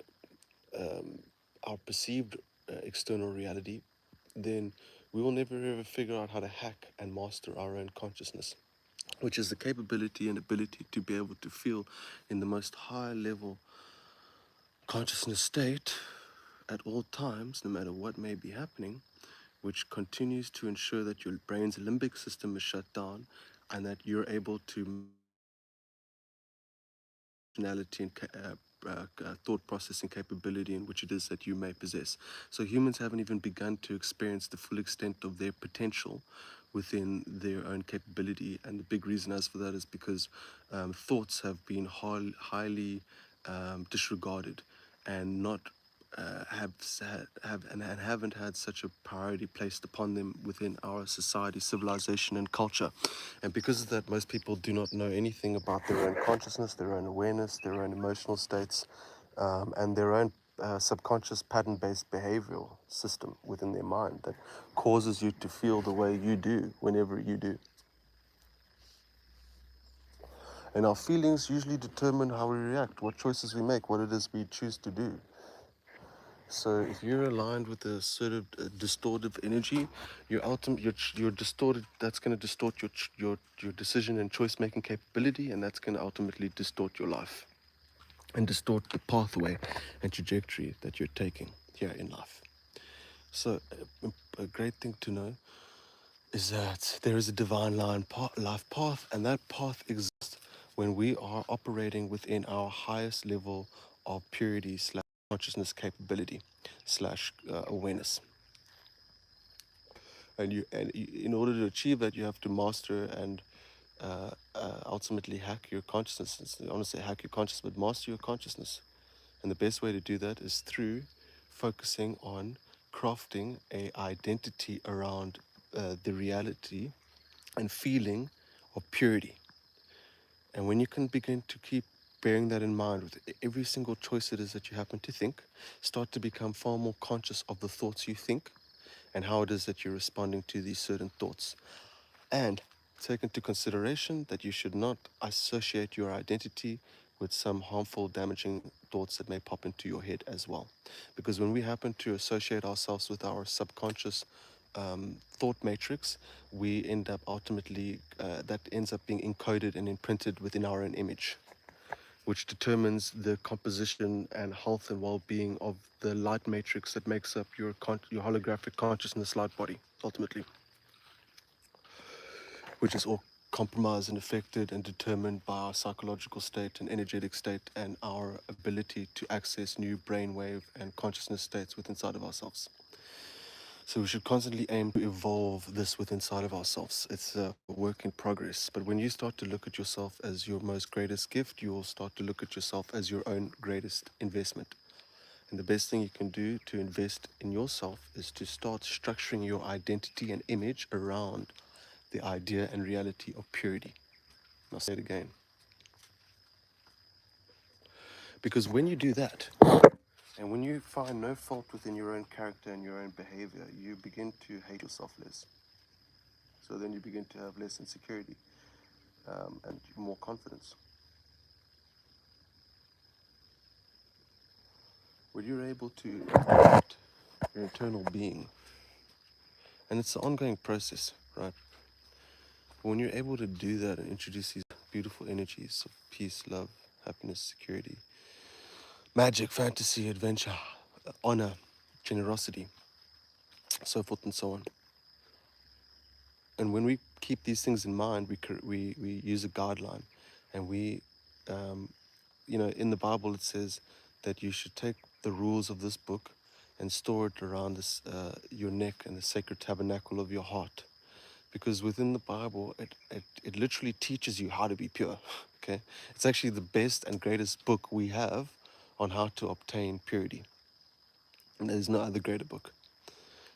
our perceived external reality, then we will never ever figure out how to hack and master our own consciousness, which is the capability and ability to be able to feel in the most high level consciousness state at all times, no matter what may be happening, which continues to ensure that your brain's limbic system is shut down and that you're able to personality and thought processing capability in which it is that you may possess. So humans haven't even begun to experience the full extent of their potential within their own capability, and the big reason as for that is because thoughts have been highly disregarded and not and haven't had such a priority placed upon them within our society, civilization, and culture. And because of that, most people do not know anything about their own consciousness, their own awareness, their own emotional states, and their own subconscious pattern-based behavioral system within their mind that causes you to feel the way you do whenever you do. And our feelings usually determine how we react, what choices we make, what it is we choose to do. So if you're aligned with a sort of distorted energy, you're distorted. That's going to distort your decision and choice making capability, and that's going to ultimately distort your life. and distort the pathway and trajectory that you're taking here in life. So, a great thing to know is that there is a divine life path, and that path exists when we are operating within our highest level of purity slash consciousness capability slash awareness. In order to achieve that, you have to master and ultimately hack your consciousness. I want to say hack your consciousness, but master your consciousness. And the best way to do that is through focusing on crafting a identity around the reality and feeling of purity. And when you can begin to keep bearing that in mind with every single choice it is that you happen to think, start to become far more conscious of the thoughts you think and how it is that you're responding to these certain thoughts. And take into consideration that you should not associate your identity with some harmful, damaging thoughts that may pop into your head as well. Because when we happen to associate ourselves with our subconscious thought matrix, we end up ultimately, that ends up being encoded and imprinted within our own image, which determines the composition and health and well-being of the light matrix that makes up your holographic consciousness light body, ultimately, which is all compromised and affected and determined by our psychological state and energetic state and our ability to access new brainwave and consciousness states within inside of ourselves. So we should constantly aim to evolve this within inside of ourselves. It's a work in progress. But when you start to look at yourself as your most greatest gift, you will start to look at yourself as your own greatest investment. And the best thing you can do to invest in yourself is to start structuring your identity and image around the idea and reality of purity. I'll say it again. Because when you do that, and when you find no fault within your own character and your own behavior, you begin to hate yourself less. So then you begin to have less insecurity and more confidence. When you're able to activate your internal being, and it's an ongoing process, right? But when you're able to do that and introduce these beautiful energies of peace, love, happiness, security, magic, fantasy, adventure, honor, generosity, so forth and so on. And when we keep these things in mind, we use a guideline, and in the Bible it says that you should take the rules of this book and store it around your neck and the sacred tabernacle of your heart, because within the Bible it literally teaches you how to be pure. Okay, it's actually the best and greatest book we have on how to obtain purity, and there's no other greater book.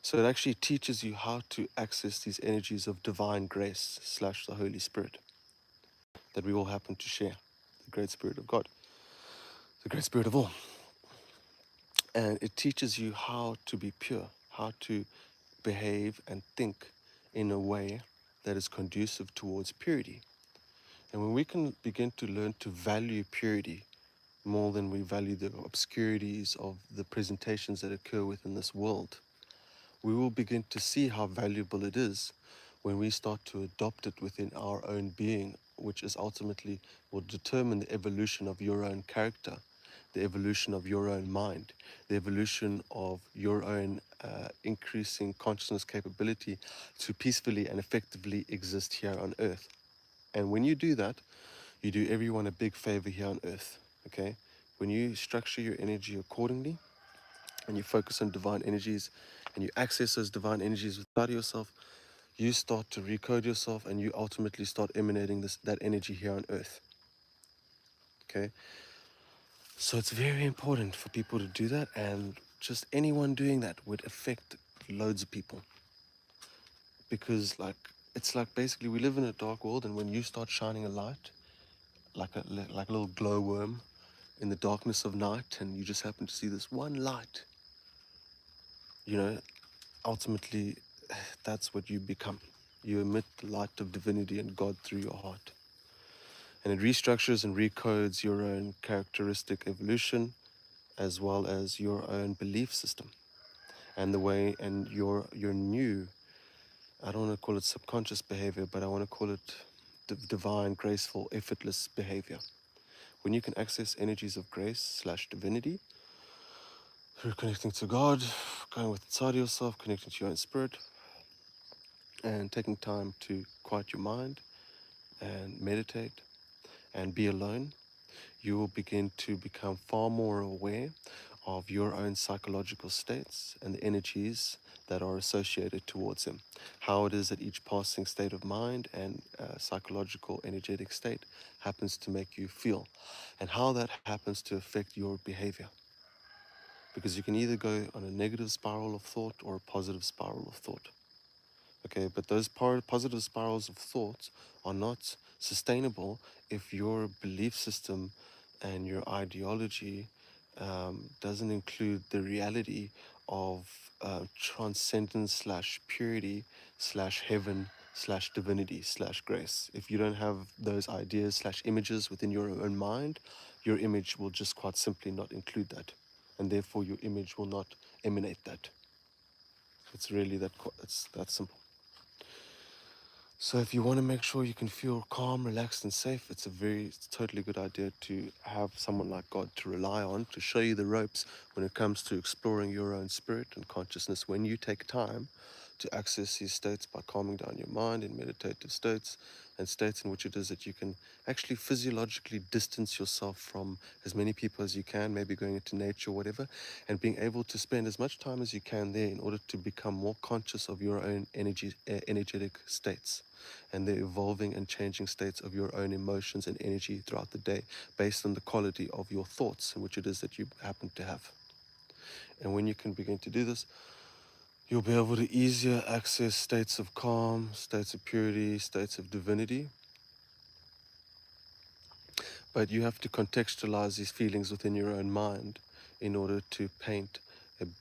So it actually teaches you how to access these energies of divine grace slash the Holy Spirit that we all happen to share, the great Spirit of God, the great Spirit of all. And it teaches you how to be pure, how to behave and think in a way that is conducive towards purity. And when we can begin to learn to value purity more than we value the obscurities of the presentations that occur within this world, we will begin to see how valuable it is when we start to adopt it within our own being, which is ultimately will determine the evolution of your own character, the evolution of your own mind, the evolution of your own increasing consciousness capability to peacefully and effectively exist here on earth. And when you do that, you do everyone a big favor here on earth, okay? When you structure your energy accordingly, and you focus on divine energies and you access those divine energies without yourself, you start to recode yourself and you ultimately start emanating that energy here on earth. Okay? So it's very important for people to do that, and just anyone doing that would affect loads of people. Because it's like basically we live in a dark world, and when you start shining a light, like a little glowworm in the darkness of night, and you just happen to see this one light, you know, ultimately, that's what you become. You emit the light of divinity and God through your heart. And it restructures and recodes your own characteristic evolution as well as your own belief system and the way and your new, I don't want to call it subconscious behavior, but I want to call it divine, graceful, effortless behavior, When you can access energies of grace slash divinity, through connecting to God, going with inside yourself, connecting to your own spirit, and taking time to quiet your mind and meditate and be alone, you will begin to become far more aware of your own psychological states and the energies that are associated towards them. How it is that each passing state of mind and psychological energetic state happens to make you feel, and how that happens to affect your behavior. Because you can either go on a negative spiral of thought or a positive spiral of thought. Okay, but those positive spirals of thoughts are not sustainable if your belief system and your ideology doesn't include the reality of transcendence slash purity slash heaven slash divinity slash grace. If you don't have those ideas slash images within your own mind, your image will just quite simply not include that, and therefore your image will not emanate that. It's really it's that simple. So if you want to make sure you can feel calm, relaxed, and safe, it's totally good idea to have someone like God to rely on, to show you the ropes when it comes to exploring your own spirit and consciousness. When you take time to access these states by calming down your mind in meditative states and states in which it is that you can actually physiologically distance yourself from as many people as you can, maybe going into nature or whatever, and being able to spend as much time as you can there in order to become more conscious of your own energetic states and the evolving and changing states of your own emotions and energy throughout the day based on the quality of your thoughts in which it is that you happen to have. And when you can begin to do this, you'll be able to easier access states of calm, states of purity, states of divinity. But you have to contextualize these feelings within your own mind in order to paint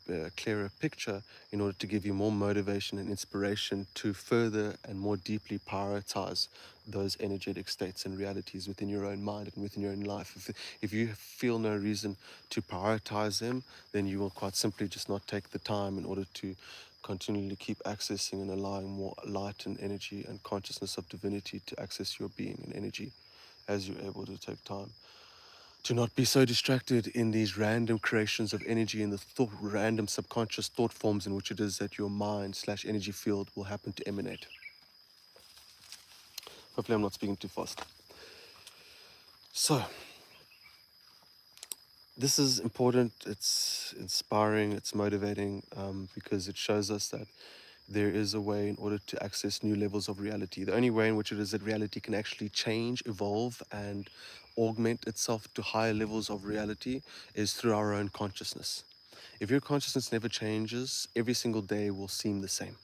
a clearer picture, in order to give you more motivation and inspiration to further and more deeply prioritize those energetic states and realities within your own mind and within your own life. If you feel no reason to prioritize them, then you will quite simply just not take the time in order to continually keep accessing and allowing more light and energy and consciousness of divinity to access your being and energy as you're able to take time to not be so distracted in these random creations of energy and the random subconscious thought forms in which it is that your mind slash energy field will happen to emanate. Hopefully I'm not speaking too fast. So this is important, it's inspiring, it's motivating, because it shows us that there is a way in order to access new levels of reality. The only way in which it is that reality can actually change, evolve, and augment itself to higher levels of reality is through our own consciousness. If your consciousness never changes, every single day will seem the same.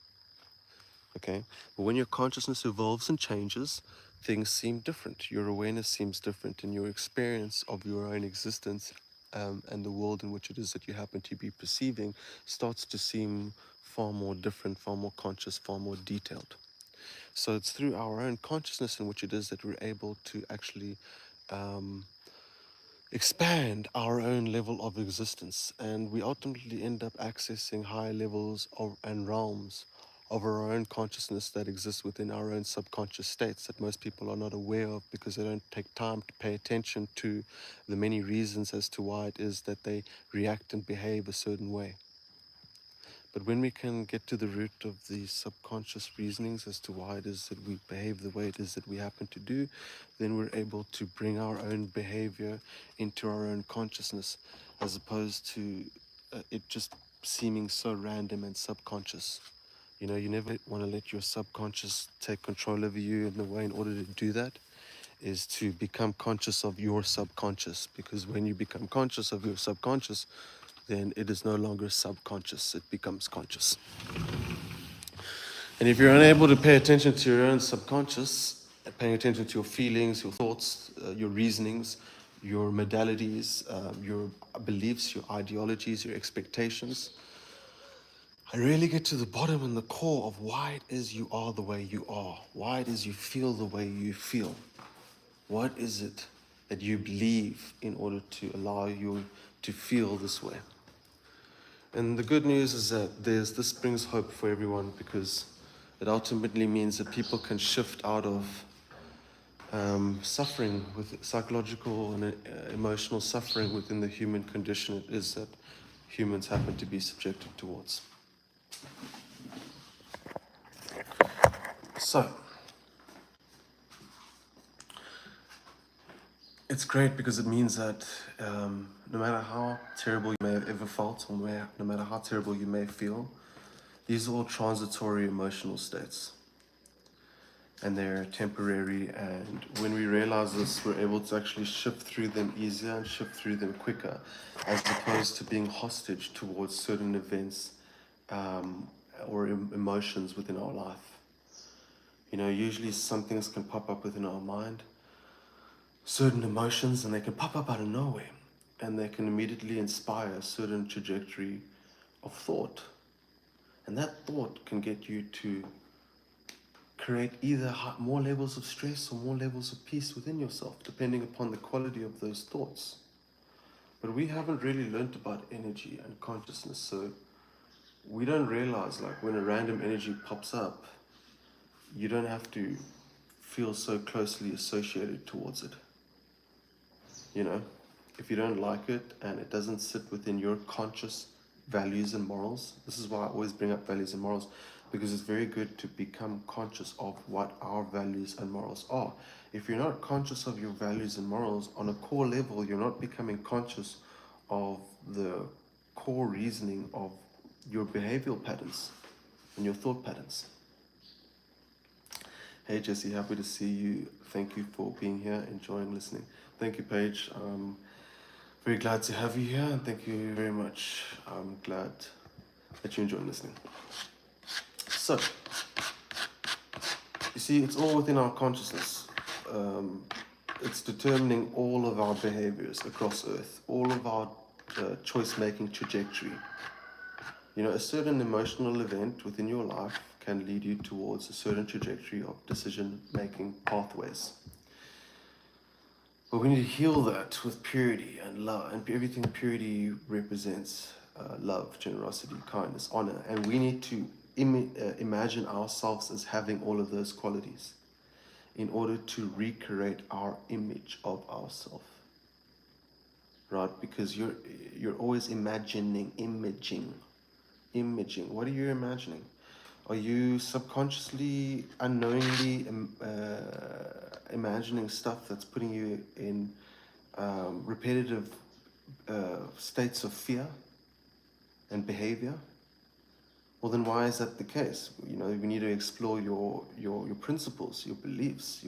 Okay? But when your consciousness evolves and changes, things seem different. Your awareness seems different, and your experience of your own existence and the world in which it is that you happen to be perceiving starts to seem far more different, far more conscious, far more detailed. So it's through our own consciousness in which it is that we're able to actually expand our own level of existence, and we ultimately end up accessing higher levels of and realms of our own consciousness that exist within our own subconscious states that most people are not aware of because they don't take time to pay attention to the many reasons as to why it is that they react and behave a certain way. But when we can get to the root of the subconscious reasonings as to why it is that we behave the way it is that we happen to do, then we're able to bring our own behavior into our own consciousness, as opposed to it just seeming so random and subconscious. You know, you never want to let your subconscious take control over you, and the way in order to do that is to become conscious of your subconscious, because when you become conscious of your subconscious, then it is no longer subconscious, it becomes conscious. And if you're unable to pay attention to your own subconscious, paying attention to your feelings, your thoughts, your reasonings, your modalities, your beliefs, your ideologies, your expectations, I really get to the bottom and the core of why it is you are the way you are, why it is you feel the way you feel. What is it that you believe in order to allow you to feel this way? And the good news is that this brings hope for everyone, because it ultimately means that people can shift out of suffering, with psychological and emotional suffering within the human condition it is that humans happen to be subjected towards. So, it's great because it means that no matter how terrible you may have ever felt, or no matter how terrible you may feel, these are all transitory emotional states. And they're temporary, and when we realize this, we're able to actually shift through them easier and shift through them quicker, as opposed to being hostage towards certain events or emotions within our life. You know, usually some things can pop up within our mind, certain emotions, and they can pop up out of nowhere, and they can immediately inspire a certain trajectory of thought. And that thought can get you to create either more levels of stress or more levels of peace within yourself, depending upon the quality of those thoughts. But we haven't really learned about energy and consciousness, so we don't realize, like, when a random energy pops up, you don't have to feel so closely associated towards it. You know, if you don't like it and it doesn't sit within your conscious values and morals, this is why I always bring up values and morals, because it's very good to become conscious of what our values and morals are. If you're not conscious of your values and morals on a core level, you're not becoming conscious of the core reasoning of your behavioral patterns and your thought patterns. Hey Jesse, happy to see you. Thank you for being here, enjoying listening. Thank you, Paige. Very glad to have you here, and thank you very much. I'm glad that you enjoy listening. So, you see, it's all within our consciousness. It's determining all of our behaviors across Earth, all of our choice-making trajectory. You know, a certain emotional event within your life can lead you towards a certain trajectory of decision-making pathways. But we need to heal that with purity and love, and everything purity represents love, generosity, kindness, honor, and we need to imagine ourselves as having all of those qualities in order to recreate our image of ourselves, right? Because you're always imaging. What are you imagining? Are you subconsciously, unknowingly imagining stuff that's putting you in repetitive states of fear and behavior? Well, then why is that the case? You know, we need to explore your principles, your beliefs,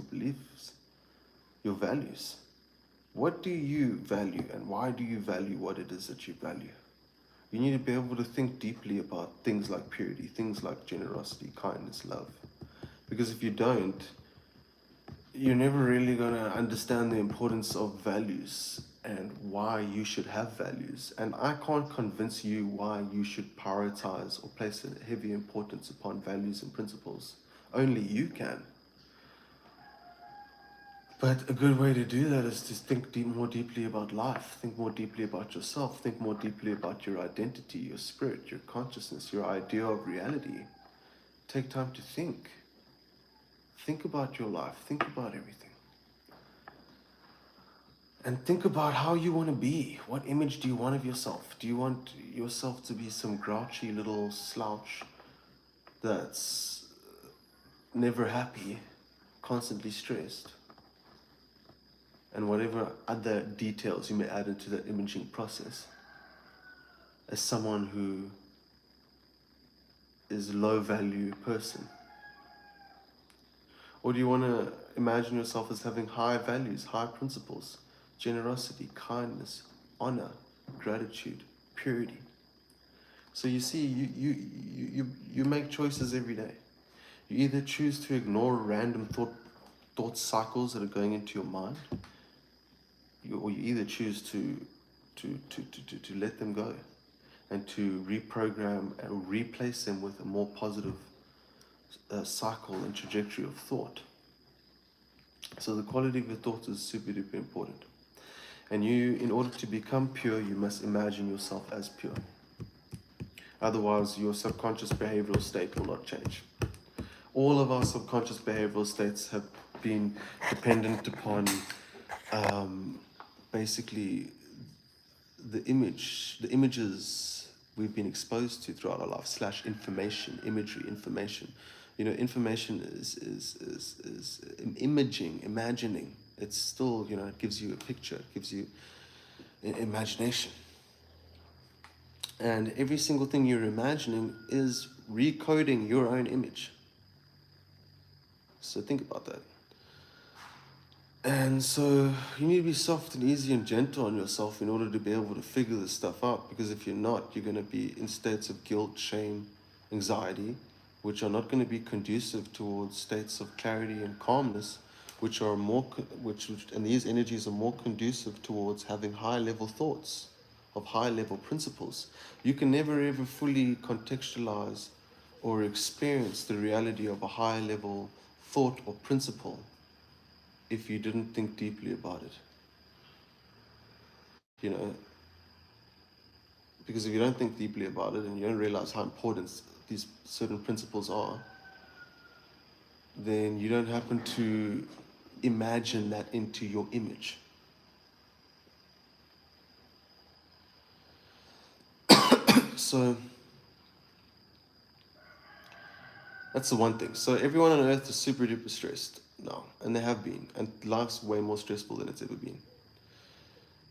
your values. What do you value, and why do you value what it is that you value? You need to be able to think deeply about things like purity, things like generosity, kindness, love. Because if you don't, you're never really going to understand the importance of values and why you should have values. And I can't convince you why you should prioritize or place a heavy importance upon values and principles. Only you can. But a good way to do that is to think more deeply about life, think more deeply about yourself, think more deeply about your identity, your spirit, your consciousness, your idea of reality. Take time to think. Think about your life, think about everything. And think about how you want to be. What image do you want of yourself? Do you want yourself to be some grouchy little slouch that's never happy, constantly stressed? And whatever other details you may add into the imaging process, as someone who is a low value person? Or do you want to imagine yourself as having high values, high principles, generosity, kindness, honor, gratitude, purity? So you see, you make choices every day. You either choose to ignore random thought cycles that are going into your mind, or you either choose to let them go and to reprogram and replace them with a more positive cycle and trajectory of thought. So the quality of your thoughts is super duper important. And you, in order to become pure, you must imagine yourself as pure. Otherwise, your subconscious behavioral state will not change. All of our subconscious behavioral states have been dependent upon basically the images we've been exposed to throughout our life, slash information, imagery, information. You know, information is imaging, imagining. It's still, you know, it gives you a picture, it gives you imagination. And every single thing you're imagining is recoding your own image. So think about that. And so you need to be soft and easy and gentle on yourself in order to be able to figure this stuff out. Because if you're not, you're going to be in states of guilt, shame, anxiety, which are not going to be conducive towards states of clarity and calmness, which are more, and these energies are more conducive towards having high level thoughts of high level principles. You can never ever fully contextualize or experience the reality of a high level thought or principle if you didn't think deeply about it. You know, because if you don't think deeply about it and you don't realize how important these certain principles are, then you don't happen to imagine that into your image. So that's the one thing. So everyone on earth is super duper stressed now, and they have been, and life's way more stressful than it's ever been.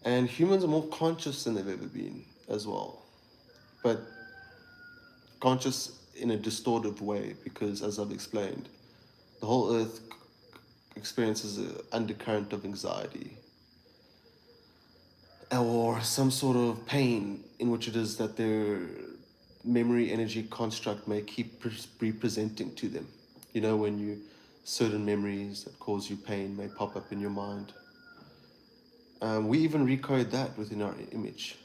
And humans are more conscious than they've ever been as well, but conscious in a distorted way, because as I've explained, the whole earth experiences an undercurrent of anxiety or some sort of pain in which it is that their memory energy construct may keep representing to them. You know, when you certain memories that cause you pain may pop up in your mind. We even recode that within our image,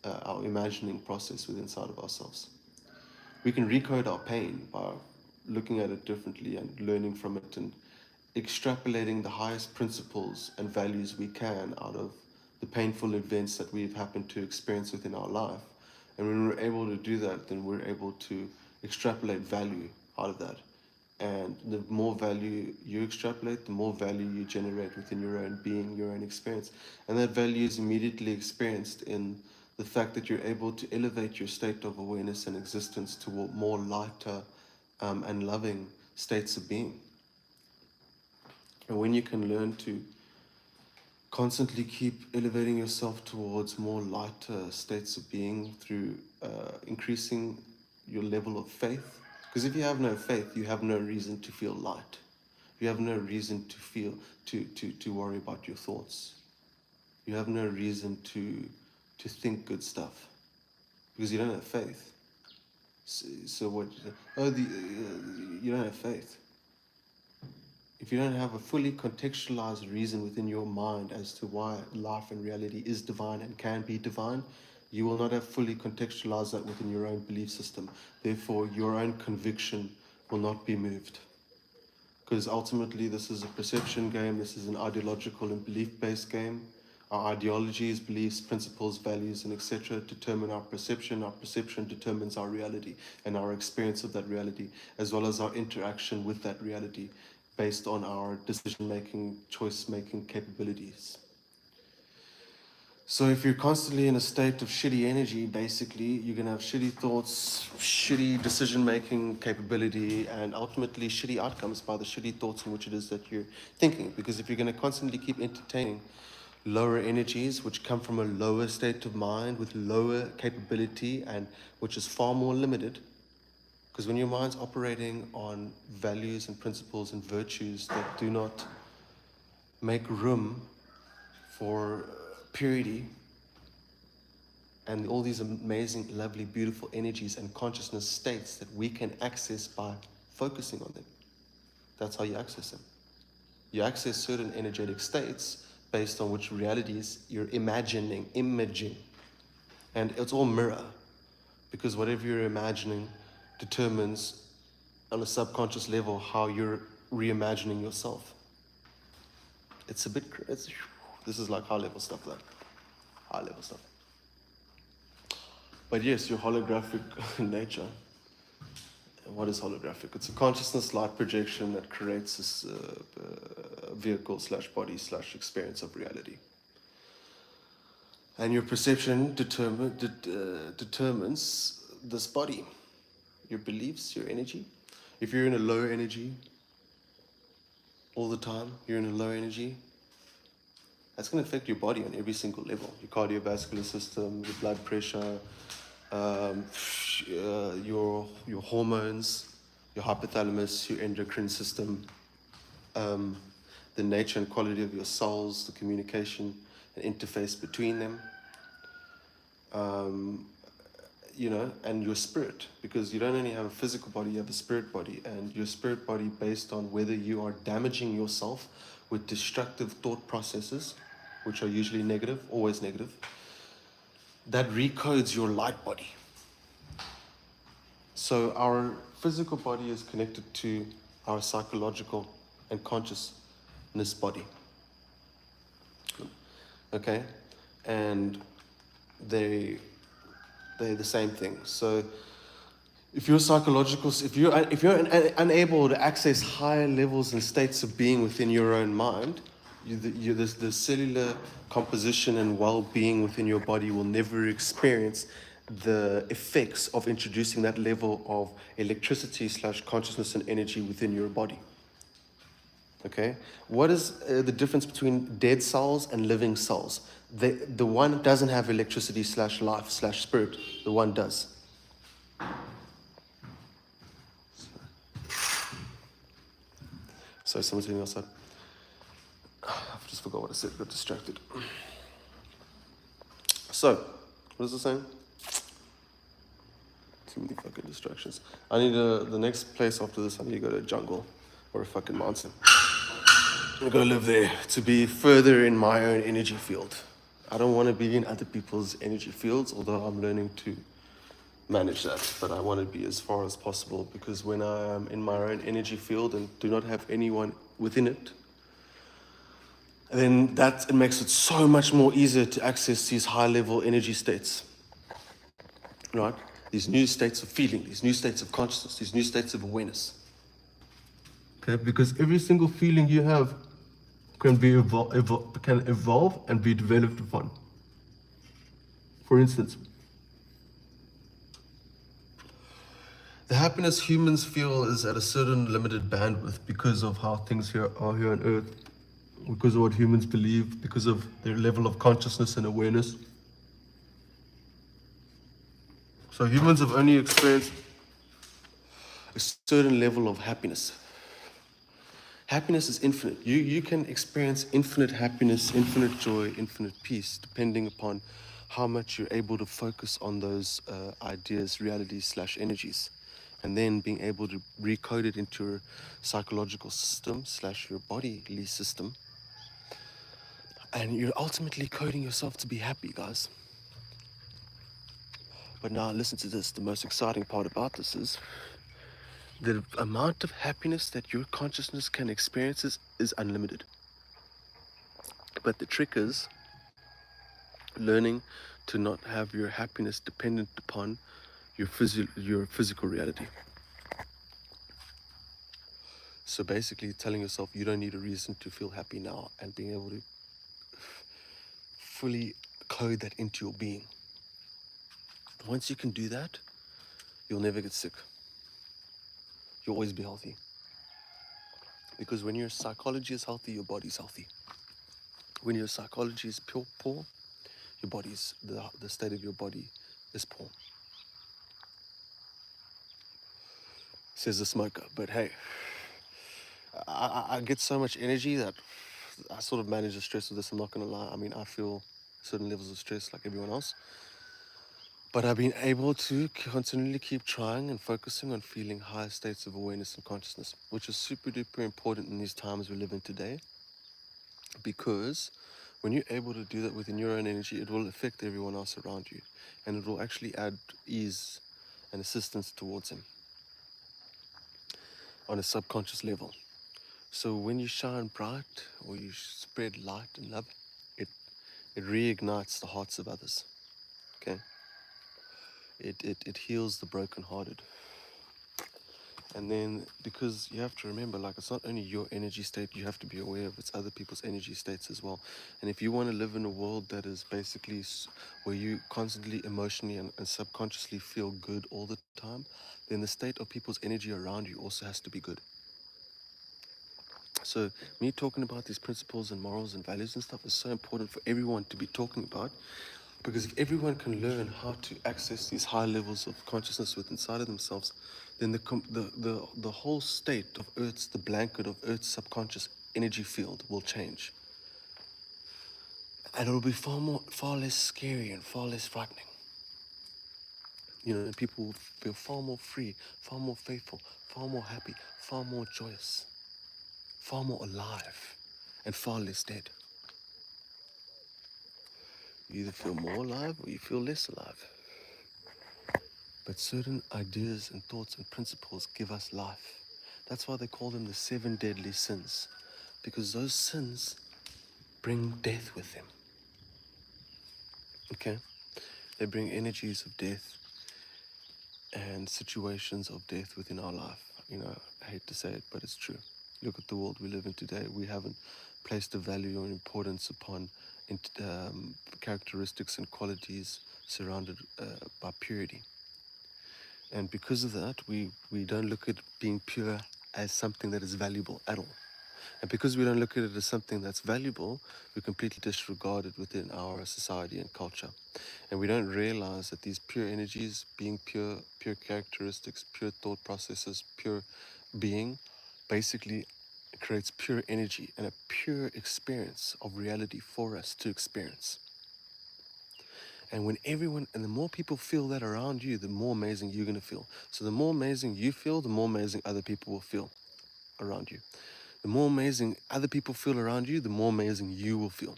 our imagining process within inside of ourselves. We can recode our pain by looking at it differently and learning from it and extrapolating the highest principles and values we can out of the painful events that we've happened to experience within our life. And when we're able to do that, then we're able to extrapolate value out of that. And the more value you extrapolate, the more value you generate within your own being, your own experience. And that value is immediately experienced in the fact that you're able to elevate your state of awareness and existence to more lighter and loving states of being. And when you can learn to constantly keep elevating yourself towards more lighter states of being through increasing your level of faith, because if you have no faith, you have no reason to feel light. You have no reason to feel to worry about your thoughts. You have no reason to think good stuff because you don't have faith. So what? Oh, you don't have faith. If you don't have a fully contextualized reason within your mind as to why life and reality is divine and can be divine, you will not have fully contextualized that within your own belief system. Therefore, your own conviction will not be moved. Because ultimately, this is a perception game, this is an ideological and belief-based game. Our ideologies, beliefs, principles, values, and etc. determine our perception determines our reality and our experience of that reality, as well as our interaction with that reality based on our decision-making, choice-making capabilities. So if you're constantly in a state of shitty energy, basically, you're going to have shitty thoughts, shitty decision-making capability, and ultimately shitty outcomes by the shitty thoughts in which it is that you're thinking. Because if you're going to constantly keep entertaining lower energies, which come from a lower state of mind with lower capability and which is far more limited, because when your mind's operating on values and principles and virtues that do not make room for purity and all these amazing, lovely, beautiful energies and consciousness states that we can access by focusing on them. That's how you access them. You access certain energetic states based on which realities you're imagining, imaging. And it's all mirror, because whatever you're imagining determines on a subconscious level how you're reimagining yourself. It's a bit, this is like high level stuff though. High level stuff. But yes, your holographic nature What is holographic? It's a consciousness light projection that creates this vehicle slash body slash experience of reality. And your perception determines this body, your beliefs, your energy. If you're in a low energy all the time, you're in a low energy, that's going to affect your body on every single level. Your cardiovascular system, your blood pressure, your hormones, your hypothalamus, your endocrine system, the nature and quality of your cells, the communication and interface between them, and your spirit, because you don't only have a physical body, you have a spirit body, and your spirit body, based on whether you are damaging yourself with destructive thought processes, which are usually negative, always negative, that recodes your light body. So our physical body is connected to our psychological and consciousness body. Okay? And they're the same thing. So if you're unable to access higher levels and states of being within your own mind, the cellular composition and well-being within your body will never experience the effects of introducing that level of electricity slash consciousness and energy within your body. Okay, what is the difference between dead cells and living cells? The one doesn't have electricity slash life slash spirit. The one does. Sorry, someone's getting outside. I've just forgot what I said. Got distracted. So, what is it saying? Too many fucking distractions. I need the next place after this. I need to go to a jungle or a fucking mountain. I'm gonna live there to be further in my own energy field. I don't want to be in other people's energy fields, although I'm learning to manage that. But I want to be as far as possible, because when I am in my own energy field and do not have anyone within it, then it makes it so much more easier to access these high-level energy states, right? These new states of feeling, these new states of consciousness, these new states of awareness. Okay, because every single feeling you have can evolve and be developed upon. For instance, the happiness humans feel is at a certain limited bandwidth because of how things are here on Earth, because of what humans believe, because of their level of consciousness and awareness. So humans have only experienced a certain level of happiness. Happiness is infinite. You can experience infinite happiness, infinite joy, infinite peace, depending upon how much you're able to focus on those ideas, realities slash energies, and then being able to recode it into your psychological system slash your bodily system. And you're ultimately coding yourself to be happy, guys. But now listen to this. The most exciting part about this is the amount of happiness that your consciousness can experience is unlimited. But the trick is learning to not have your happiness dependent upon your physical reality. So basically telling yourself you don't need a reason to feel happy now, and being able to fully code that into your being. Once you can do that, you'll never get sick. You'll always be healthy. Because when your psychology is healthy, your body's healthy. When your psychology is poor, your body's the state of your body is poor. Says the smoker. But hey, I get so much energy that I sort of manage the stress with this. I'm not gonna lie. I mean, I feel certain levels of stress like everyone else. But I've been able to continually keep trying and focusing on feeling higher states of awareness and consciousness, which is super duper important in these times we live in today. Because when you're able to do that within your own energy, it will affect everyone else around you. And it will actually add ease and assistance towards him on a subconscious level. So when you shine bright or you spread light and love, it reignites the hearts of others. Okay? It heals the brokenhearted. And then, because you have to remember, like, it's not only your energy state, you have to be aware of it's other people's energy states as well. And if you want to live in a world that is basically where you constantly emotionally and subconsciously feel good all the time, then the state of people's energy around you also has to be good. So me talking about these principles and morals and values and stuff is so important for everyone to be talking about, because if everyone can learn how to access these high levels of consciousness within inside of themselves, then the whole state of Earth's, the blanket of Earth's subconscious energy field will change. And it'll be far less scary and far less frightening. People will feel far more free, far more faithful, far more happy, far more joyous, far more alive, and far less dead. You either feel more alive or you feel less alive. But certain ideas and thoughts and principles give us life. That's why they call them the 7 deadly sins, because those sins bring death with them. Okay? They bring energies of death and situations of death within our life. I hate to say it, but it's true. Look at the world we live in today. We haven't placed a value or importance upon characteristics and qualities surrounded by purity. And because of that, we don't look at being pure as something that is valuable at all. And because we don't look at it as something that's valuable, we completely disregard it within our society and culture. And we don't realize that these pure energies, being pure characteristics, pure thought processes, pure being, basically creates pure energy and a pure experience of reality for us to experience. And the more people feel that around you, the more amazing you're going to feel. So the more amazing you feel, the more amazing other people will feel around you. The more amazing other people feel around you, the more amazing you will feel.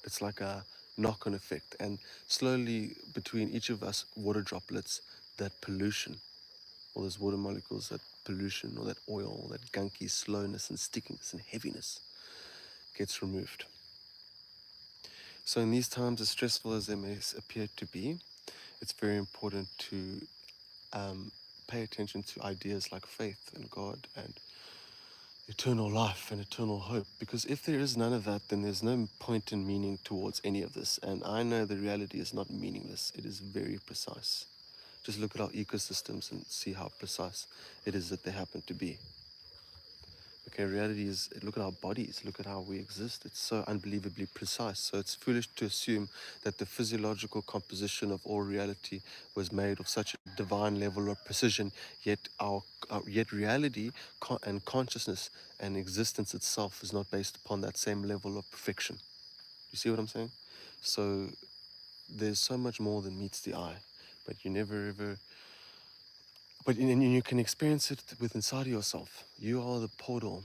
It's like a knock-on effect. And slowly, between each of us water droplets, that pollution, all those water molecules, that pollution or that oil, or that gunky slowness and stickiness and heaviness gets removed. So in these times, as stressful as they may appear to be, it's very important to pay attention to ideas like faith and God and eternal life and eternal hope. Because if there is none of that, then there's no point in meaning towards any of this. And I know the reality is not meaningless. It is very precise. Just look at our ecosystems and see how precise it is that they happen to be. Okay, reality is, look at our bodies, look at how we exist. It's so unbelievably precise. So it's foolish to assume that the physiological composition of all reality was made of such a divine level of precision, yet yet reality and consciousness and existence itself is not based upon that same level of perfection. You see what I'm saying? So there's so much more than meets the eye, but you never ever. But you can experience it within inside of yourself. You are the portal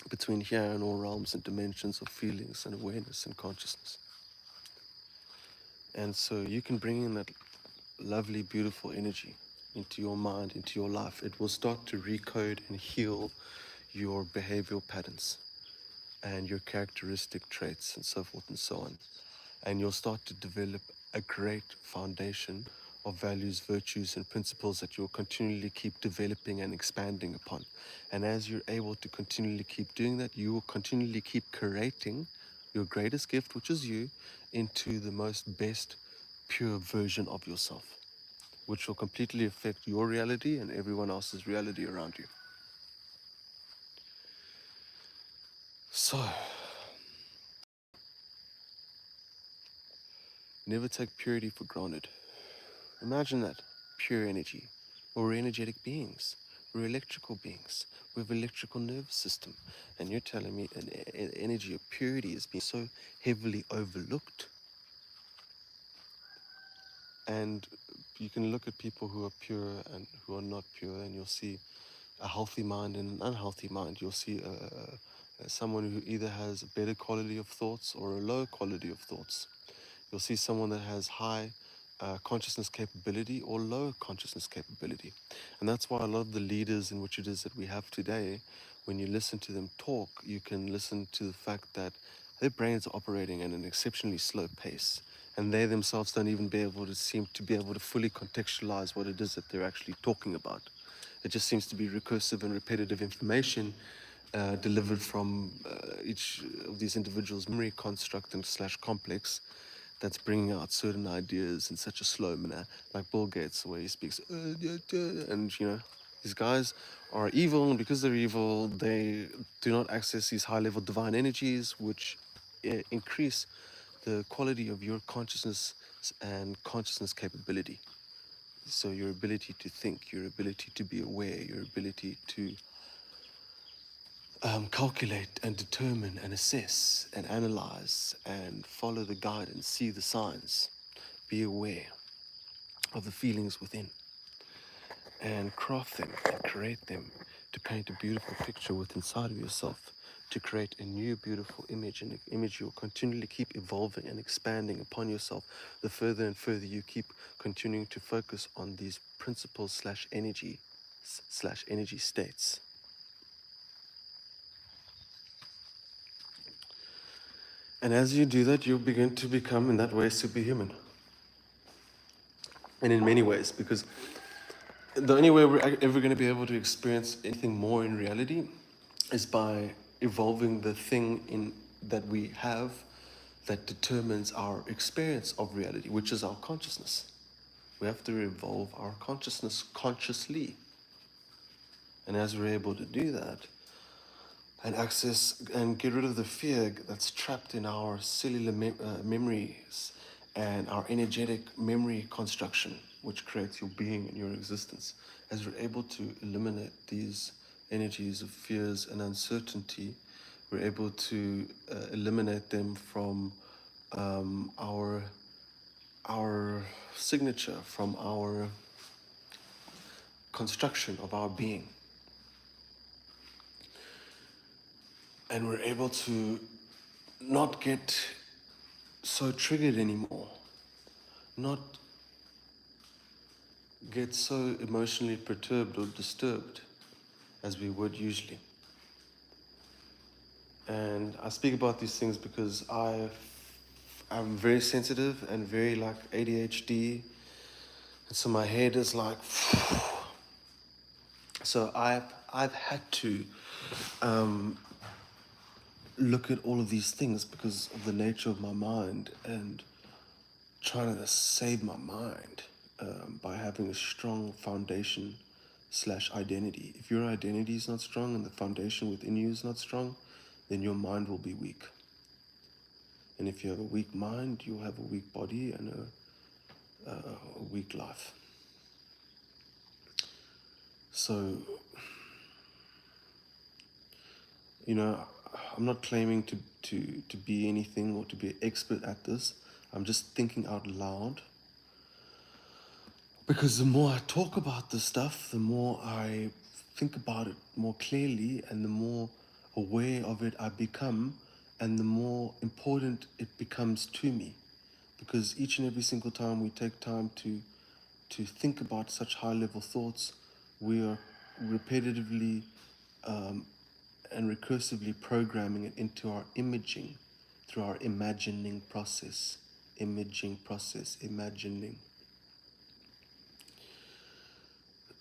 between here and all realms and dimensions of feelings and awareness and consciousness. And so you can bring in that lovely, beautiful energy into your mind, into your life. It will start to recode and heal your behavioral patterns and your characteristic traits and so forth and so on. And you'll start to develop a great foundation of values, virtues, and principles that you'll continually keep developing and expanding upon. And as you're able to continually keep doing that, you will continually keep creating your greatest gift, which is you, into the most best, pure version of yourself, which will completely affect your reality and everyone else's reality around you. So, never take purity for granted. Imagine that, pure energy. We're energetic beings. We're electrical beings. We have an electrical nervous system. And you're telling me an energy of purity is being so heavily overlooked. And you can look at people who are pure and who are not pure, and you'll see a healthy mind and an unhealthy mind. You'll see someone who either has a better quality of thoughts or a lower quality of thoughts. You'll see someone that has high consciousness capability or low consciousness capability. And that's why a lot of the leaders in which it is that we have today, when you listen to them talk, you can listen to the fact that their brains are operating at an exceptionally slow pace. And they themselves don't even seem to be able to fully contextualize what it is that they're actually talking about. It just seems to be recursive and repetitive information delivered from each of these individuals' memory construct and slash complex that's bringing out certain ideas in such a slow manner, like Bill Gates, where he speaks, and these guys are evil, and because they're evil, they do not access these high-level divine energies, which increase the quality of your consciousness and consciousness capability. So your ability to think, your ability to be aware, your ability to calculate and determine and assess and analyze and follow the guidance, see the signs, be aware of the feelings within, and craft them and create them to paint a beautiful picture within inside of yourself, to create a new beautiful image, and an image you'll continually keep evolving and expanding upon yourself the further and further you keep continuing to focus on these principles slash energy states. And as you do that, you'll begin to become, in that way, superhuman. And in many ways, because the only way we're ever going to be able to experience anything more in reality is by evolving the thing in that we have that determines our experience of reality, which is our consciousness. We have to evolve our consciousness consciously. And as we're able to do that, and access and get rid of the fear that's trapped in our cellular memories and our energetic memory construction, which creates your being and your existence. As we're able to eliminate these energies of fears and uncertainty, we're able to eliminate them from our signature, from our construction of our being. And we're able to not get so triggered anymore, not get so emotionally perturbed or disturbed as we would usually. And I speak about these things because I'm very sensitive and very like ADHD, and so my head is like so I've had to look at all of these things because of the nature of my mind, and trying to save my mind by having a strong foundation slash identity. If your identity is not strong and the foundation within you is not strong, then your mind will be weak. And if you have a weak mind, you'll have a weak body and a weak life. So, I'm not claiming to be anything or to be an expert at this. I'm just thinking out loud. Because the more I talk about this stuff, the more I think about it more clearly, and the more aware of it I become, and the more important it becomes to me. Because each and every single time we take time to think about such high-level thoughts, we are repetitively and recursively programming it into our imaging through our imagining process. Imagining.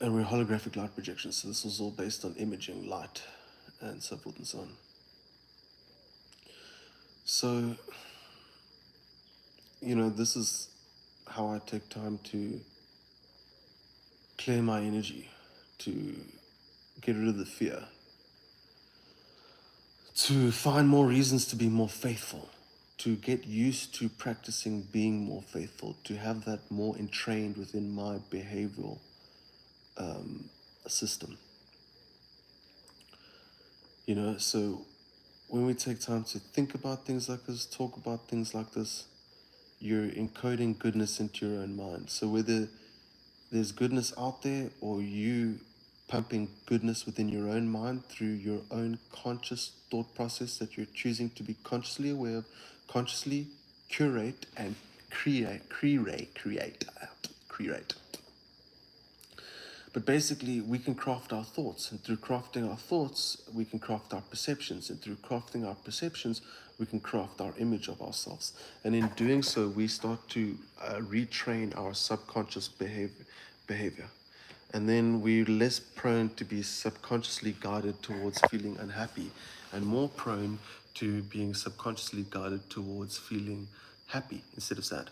And we're holographic light projections, so this was all based on imaging, light, and so forth and so on. So, this is how I take time to clear my energy, to get rid of the fear, to find more reasons to be more faithful, to get used to practicing being more faithful, to have that more entrained within my behavioral system. So when we take time to think about things like this, talk about things like this, you're encoding goodness into your own mind. So whether there's goodness out there, or you pumping goodness within your own mind through your own conscious thought process that you're choosing to be consciously aware of, consciously curate and create. But basically, we can craft our thoughts, and through crafting our thoughts, we can craft our perceptions, and through crafting our perceptions, we can craft our image of ourselves. And in doing so, we start to retrain our subconscious behavior. And then we're less prone to be subconsciously guided towards feeling unhappy and more prone to being subconsciously guided towards feeling happy instead of sad.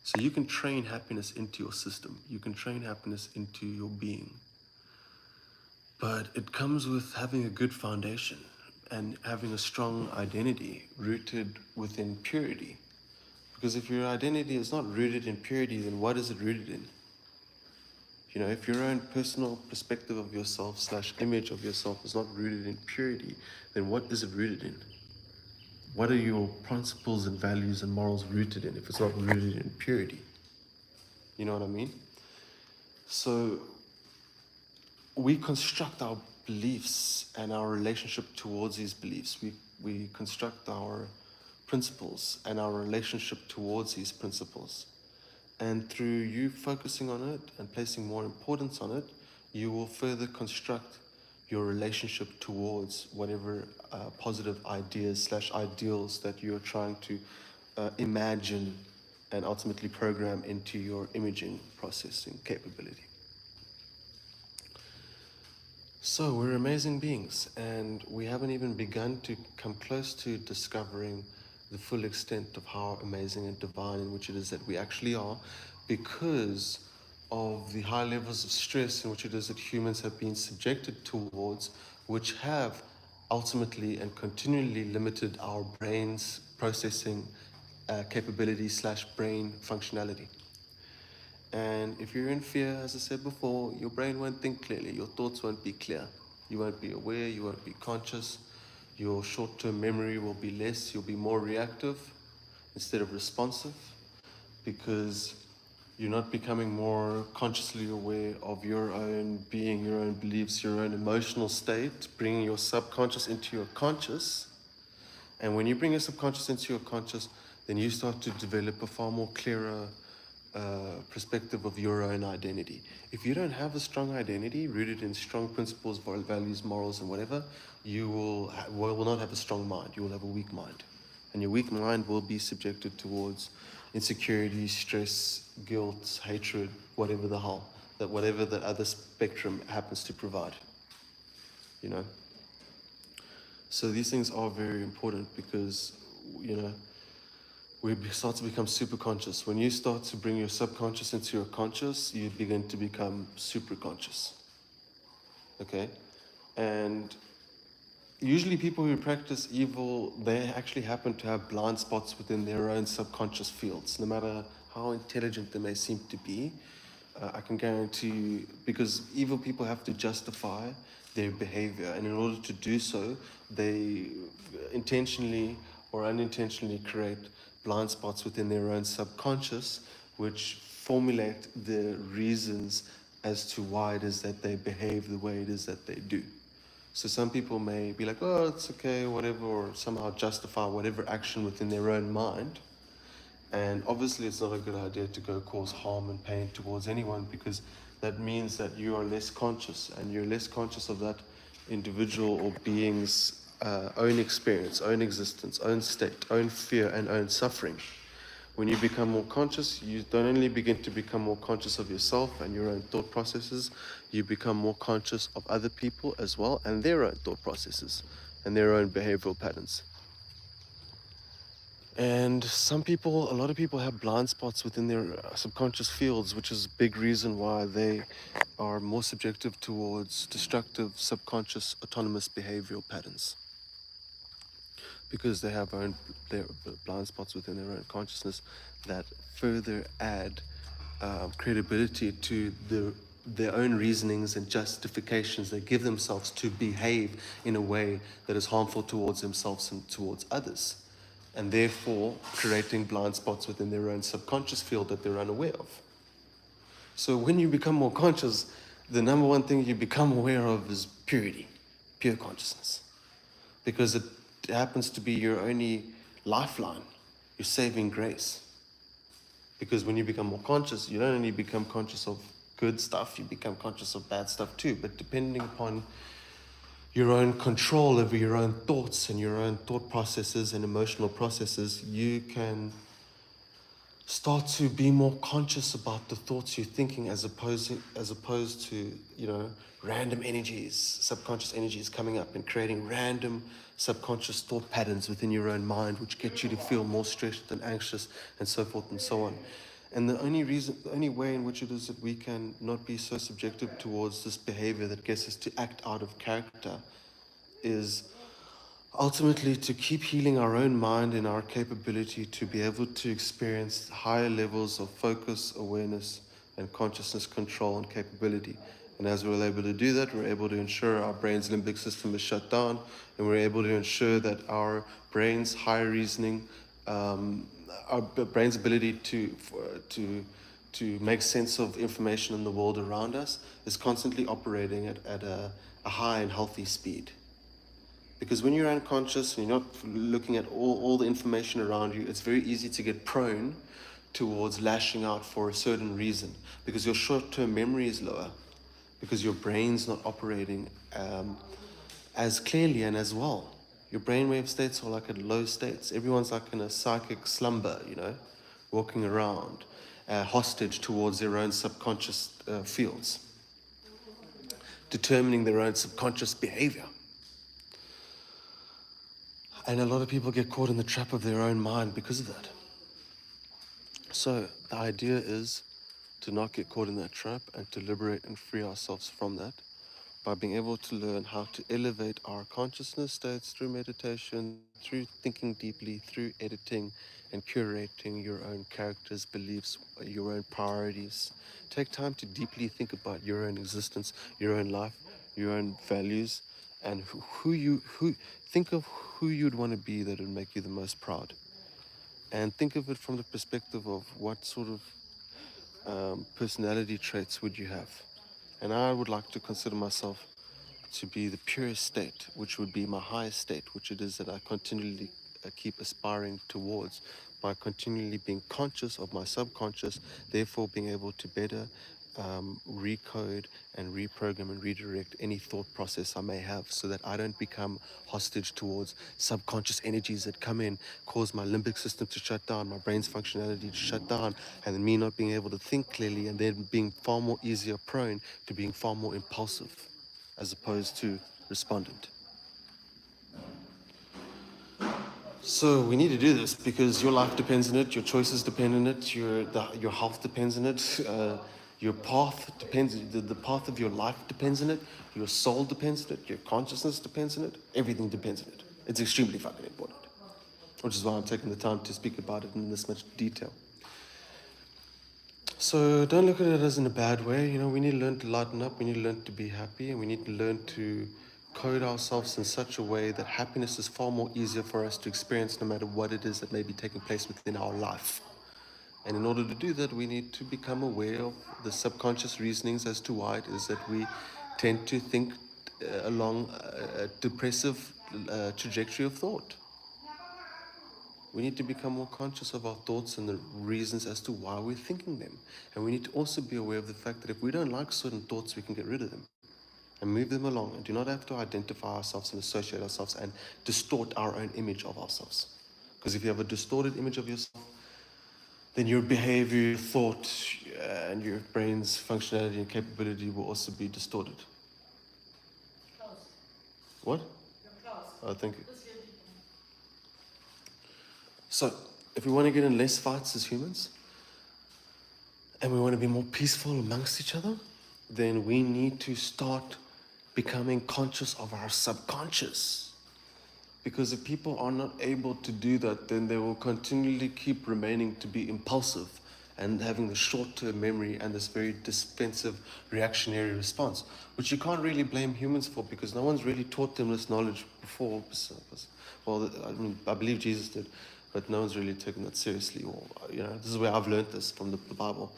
So you can train happiness into your system. You can train happiness into your being. But it comes with having a good foundation and having a strong identity rooted within purity. Because if your identity is not rooted in purity, then what is it rooted in? You know, if your own personal perspective of yourself / image of yourself is not rooted in purity, then what is it rooted in? What are your principles and values and morals rooted in if it's not rooted in purity? You know what I mean? So we construct our beliefs and our relationship towards these beliefs. We construct our principles and our relationship towards these principles. And through you focusing on it and placing more importance on it, you will further construct your relationship towards whatever positive ideas / ideals that you're trying to imagine and ultimately program into your imaging processing capability. So we're amazing beings, and we haven't even begun to come close to discovering the full extent of how amazing and divine in which it is that we actually are, because of the high levels of stress in which it is that humans have been subjected towards, which have ultimately and continually limited our brain's processing capability / brain functionality. And if you're in fear, as I said before, your brain won't think clearly. Your thoughts won't be clear. You won't be aware. You won't be conscious. Your short-term memory will be less. You'll be more reactive instead of responsive, because you're not becoming more consciously aware of your own being, your own beliefs, your own emotional state, bringing your subconscious into your conscious. And when you bring your subconscious into your conscious, then you start to develop a far more clearer perspective of your own identity. If you don't have a strong identity rooted in strong principles, values, morals, and whatever, you will not have a strong mind. You will have a weak mind. And your weak mind will be subjected towards insecurity, stress, guilt, hatred, whatever the hell, whatever that other spectrum happens to provide. You know? So these things are very important because, you know, we start to become super conscious. When you start to bring your subconscious into your conscious, you begin to become super conscious. Okay? And usually people who practice evil, they actually happen to have blind spots within their own subconscious fields. No matter how intelligent they may seem to be, I can guarantee you, because evil people have to justify their behavior. And in order to do so, they intentionally or unintentionally create blind spots within their own subconscious, which formulate the reasons as to why it is that they behave the way it is that they do. So some people may be like, oh, it's okay, whatever, or somehow justify whatever action within their own mind. And obviously it's not a good idea to go cause harm and pain towards anyone, because that means that you are less conscious, and you're less conscious of that individual or being's own experience, own existence, own state, own fear, and own suffering. When you become more conscious, you don't only begin to become more conscious of yourself and your own thought processes, you become more conscious of other people as well, and their own thought processes and their own behavioral patterns. And a lot of people have blind spots within their subconscious fields, which is a big reason why they are more subjective towards destructive subconscious autonomous behavioral patterns. Because they have their blind spots within their own consciousness that further add credibility to their own reasonings and justifications they give themselves to behave in a way that is harmful towards themselves and towards others, and therefore creating blind spots within their own subconscious field that they're unaware of. So when you become more conscious, the number one thing you become aware of is purity, pure consciousness, because it happens to be your only lifeline, your saving grace. Because when you become more conscious, you don't only become conscious of good stuff, you become conscious of bad stuff too. But depending upon your own control over your own thoughts and your own thought processes and emotional processes, you can start to be more conscious about the thoughts you're thinking as opposed to, random energies, subconscious energies coming up and creating random subconscious thought patterns within your own mind, which get you to feel more stressed and anxious and so forth and so on. And the only way in which it is that we can not be so subjective towards this behavior that gets us to act out of character is ultimately to keep healing our own mind and our capability to be able to experience higher levels of focus, awareness, and consciousness control and capability. And as we're able to do that, we're able to ensure our brain's limbic system is shut down, and we're able to ensure that our brain's higher reasoning, our brain's ability to make sense of information in the world around us is constantly operating at a high and healthy speed. Because when you're unconscious and you're not looking at all the information around you, it's very easy to get prone towards lashing out for a certain reason. Because your short-term memory is lower. Because your brain's not operating as clearly and as well. Your brainwave states are like at low states. Everyone's like in a psychic slumber, walking around, hostage towards their own subconscious fields, determining their own subconscious behavior. And a lot of people get caught in the trap of their own mind because of that. So the idea is to not get caught in that trap and to liberate and free ourselves from that by being able to learn how to elevate our consciousness states through meditation, through thinking deeply, through editing and curating your own characters, beliefs, your own priorities. Take time to deeply think about your own existence, your own life, your own values, and think of who you'd want to be that would make you the most proud. And think of it from the perspective of what sort of personality traits would you have. And I would like to consider myself to be the purest state, which would be my highest state, which it is that I continually keep aspiring towards by continually being conscious of my subconscious, therefore being able to better recode and reprogram and redirect any thought process I may have so that I don't become hostage towards subconscious energies that come in, cause my limbic system to shut down, my brain's functionality to shut down, and then me not being able to think clearly and then being far more easier prone to being far more impulsive as opposed to respondent. So we need to do this because your life depends on it, your choices depend on it, your health depends on it, your path depends, the path of your life depends on it, your soul depends on it, your consciousness depends on it, everything depends on it. It's extremely fucking important, which is why I'm taking the time to speak about it in this much detail. So don't look at it as in a bad way. We need to learn to lighten up, we need to learn to be happy, and we need to learn to code ourselves in such a way that happiness is far more easier for us to experience no matter what it is that may be taking place within our life. And in order to do that, we need to become aware of the subconscious reasonings as to why it is that we tend to think along a depressive trajectory of thought. We need to become more conscious of our thoughts and the reasons as to why we're thinking them. And we need to also be aware of the fact that if we don't like certain thoughts, we can get rid of them and move them along and do not have to identify ourselves and associate ourselves and distort our own image of ourselves. Because if you have a distorted image of yourself, then your behavior, your thought, and your brain's functionality and capability will also be distorted. Close. What? You're close. Oh, thank you. So, if we want to get in less fights as humans, and we want to be more peaceful amongst each other, then we need to start becoming conscious of our subconscious. Because if people are not able to do that, then they will continually keep remaining to be impulsive and having the short-term memory and this very defensive reactionary response, which you can't really blame humans for because no one's really taught them this knowledge before. Well, I believe Jesus did, but no one's really taken that seriously. Or, this is where I've learned this from the Bible.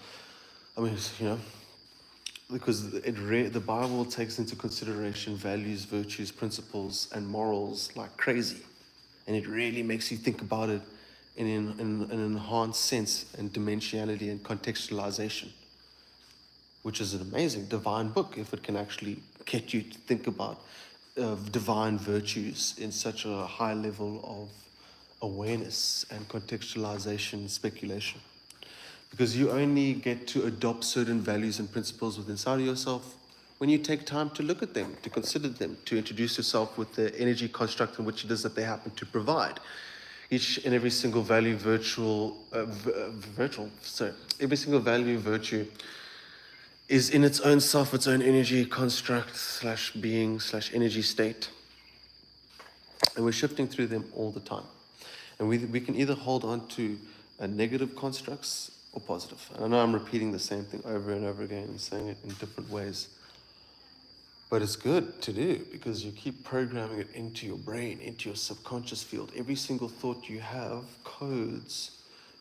Because the Bible takes into consideration values, virtues, principles, and morals like crazy. And it really makes you think about it in an enhanced sense and dimensionality and contextualization, which is an amazing divine book if it can actually get you to think about divine virtues in such a high level of awareness and contextualization, speculation. Because you only get to adopt certain values and principles within inside of yourself when you take time to look at them, to consider them, to introduce yourself with the energy construct in which it is that they happen to provide. Each and every single value, every single value, virtue is in its own self, its own energy construct slash being slash energy state. And we're shifting through them all the time. And we can either hold on to negative constructs or positive. And I know I'm repeating the same thing over and over again and saying it in different ways. But it's good to do because you keep programming it into your brain, into your subconscious field. Every single thought you have codes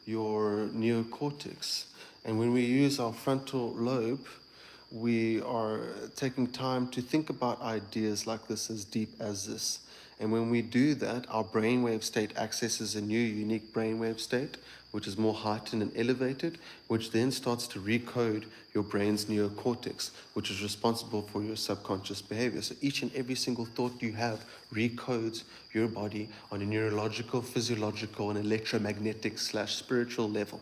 your neocortex. And when we use our frontal lobe, we are taking time to think about ideas like this, as deep as this. And when we do that, our brainwave state accesses a new unique brainwave state, which is more heightened and elevated, which then starts to recode your brain's neocortex, which is responsible for your subconscious behavior. So each and every single thought you have recodes your body on a neurological, physiological, and electromagnetic slash spiritual level.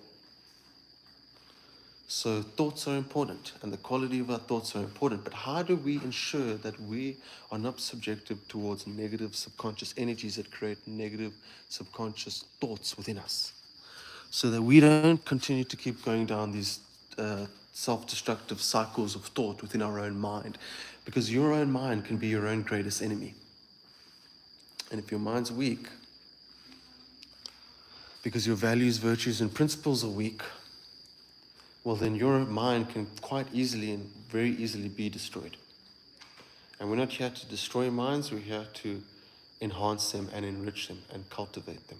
So thoughts are important, and the quality of our thoughts are important. But how do we ensure that we are not subjective towards negative subconscious energies that create negative subconscious thoughts within us? So that we don't continue to keep going down these self-destructive cycles of thought within our own mind. Because your own mind can be your own greatest enemy. And if your mind's weak, because your values, virtues, and principles are weak, well, then your mind can quite easily and very easily be destroyed. And we're not here to destroy minds, we're here to enhance them and enrich them and cultivate them.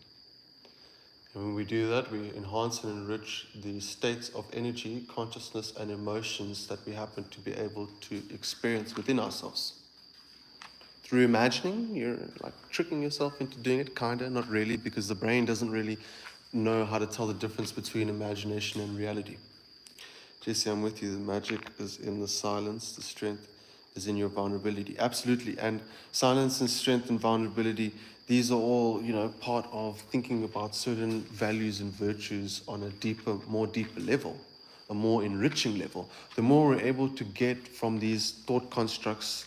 And when we do that, we enhance and enrich the states of energy, consciousness, and emotions that we happen to be able to experience within ourselves. Through imagining, you're like tricking yourself into doing it, kinda, not really, because the brain doesn't really know how to tell the difference between imagination and reality. Jesse, I'm with you. The magic is in the silence. The strength is in your vulnerability. Absolutely. And silence and strength and vulnerability, these are all, part of thinking about certain values and virtues on a deeper level, a more enriching level. The more we're able to get from these thought constructs,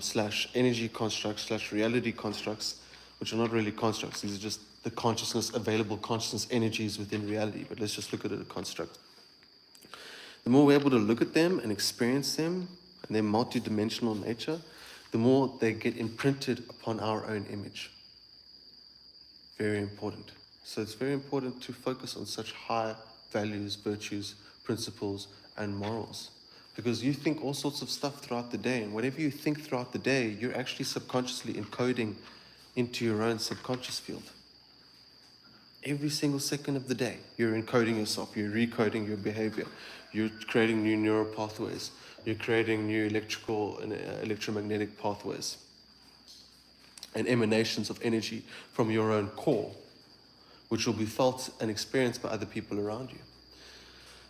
slash energy constructs, slash reality constructs, which are not really constructs. These are just the available consciousness energies within reality. But let's just look at it as a construct. The more we're able to look at them and experience them and their multidimensional nature, the more they get imprinted upon our own image. Very important. So it's very important to focus on such high values, virtues, principles, and morals. Because you think all sorts of stuff throughout the day, and whatever you think throughout the day, you're actually subconsciously encoding into your own subconscious field. Every single second of the day, you're encoding yourself, you're recoding your behavior, you're creating new neural pathways, you're creating new electrical and electromagnetic pathways and emanations of energy from your own core, which will be felt and experienced by other people around you.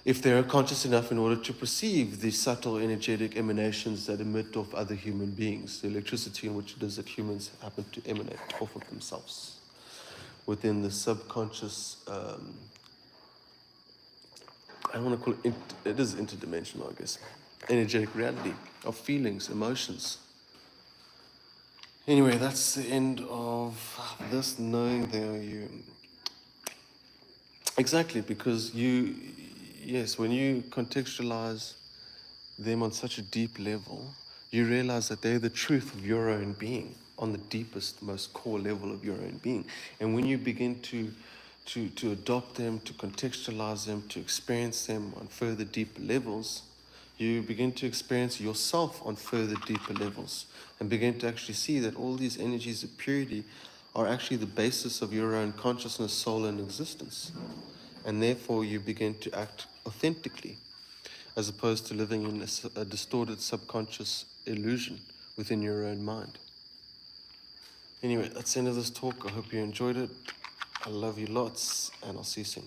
If they are conscious enough in order to perceive the subtle energetic emanations that emit off other human beings, the electricity in which it is that humans happen to emanate off of themselves. Within the subconscious, I don't want to call it, it is interdimensional, I guess, energetic reality of feelings, emotions. Anyway, that's the end of this, knowing there you. Exactly, because when you contextualize them on such a deep level, you realize that they're the truth of your own being, on the deepest, most core level of your own being. And when you begin to adopt them, to contextualize them, to experience them on further deeper levels, you begin to experience yourself on further deeper levels and begin to actually see that all these energies of purity are actually the basis of your own consciousness, soul, and existence. And therefore you begin to act authentically, as opposed to living in a distorted subconscious illusion within your own mind. Anyway, that's the end of this talk. I hope you enjoyed it. I love you lots, and I'll see you soon.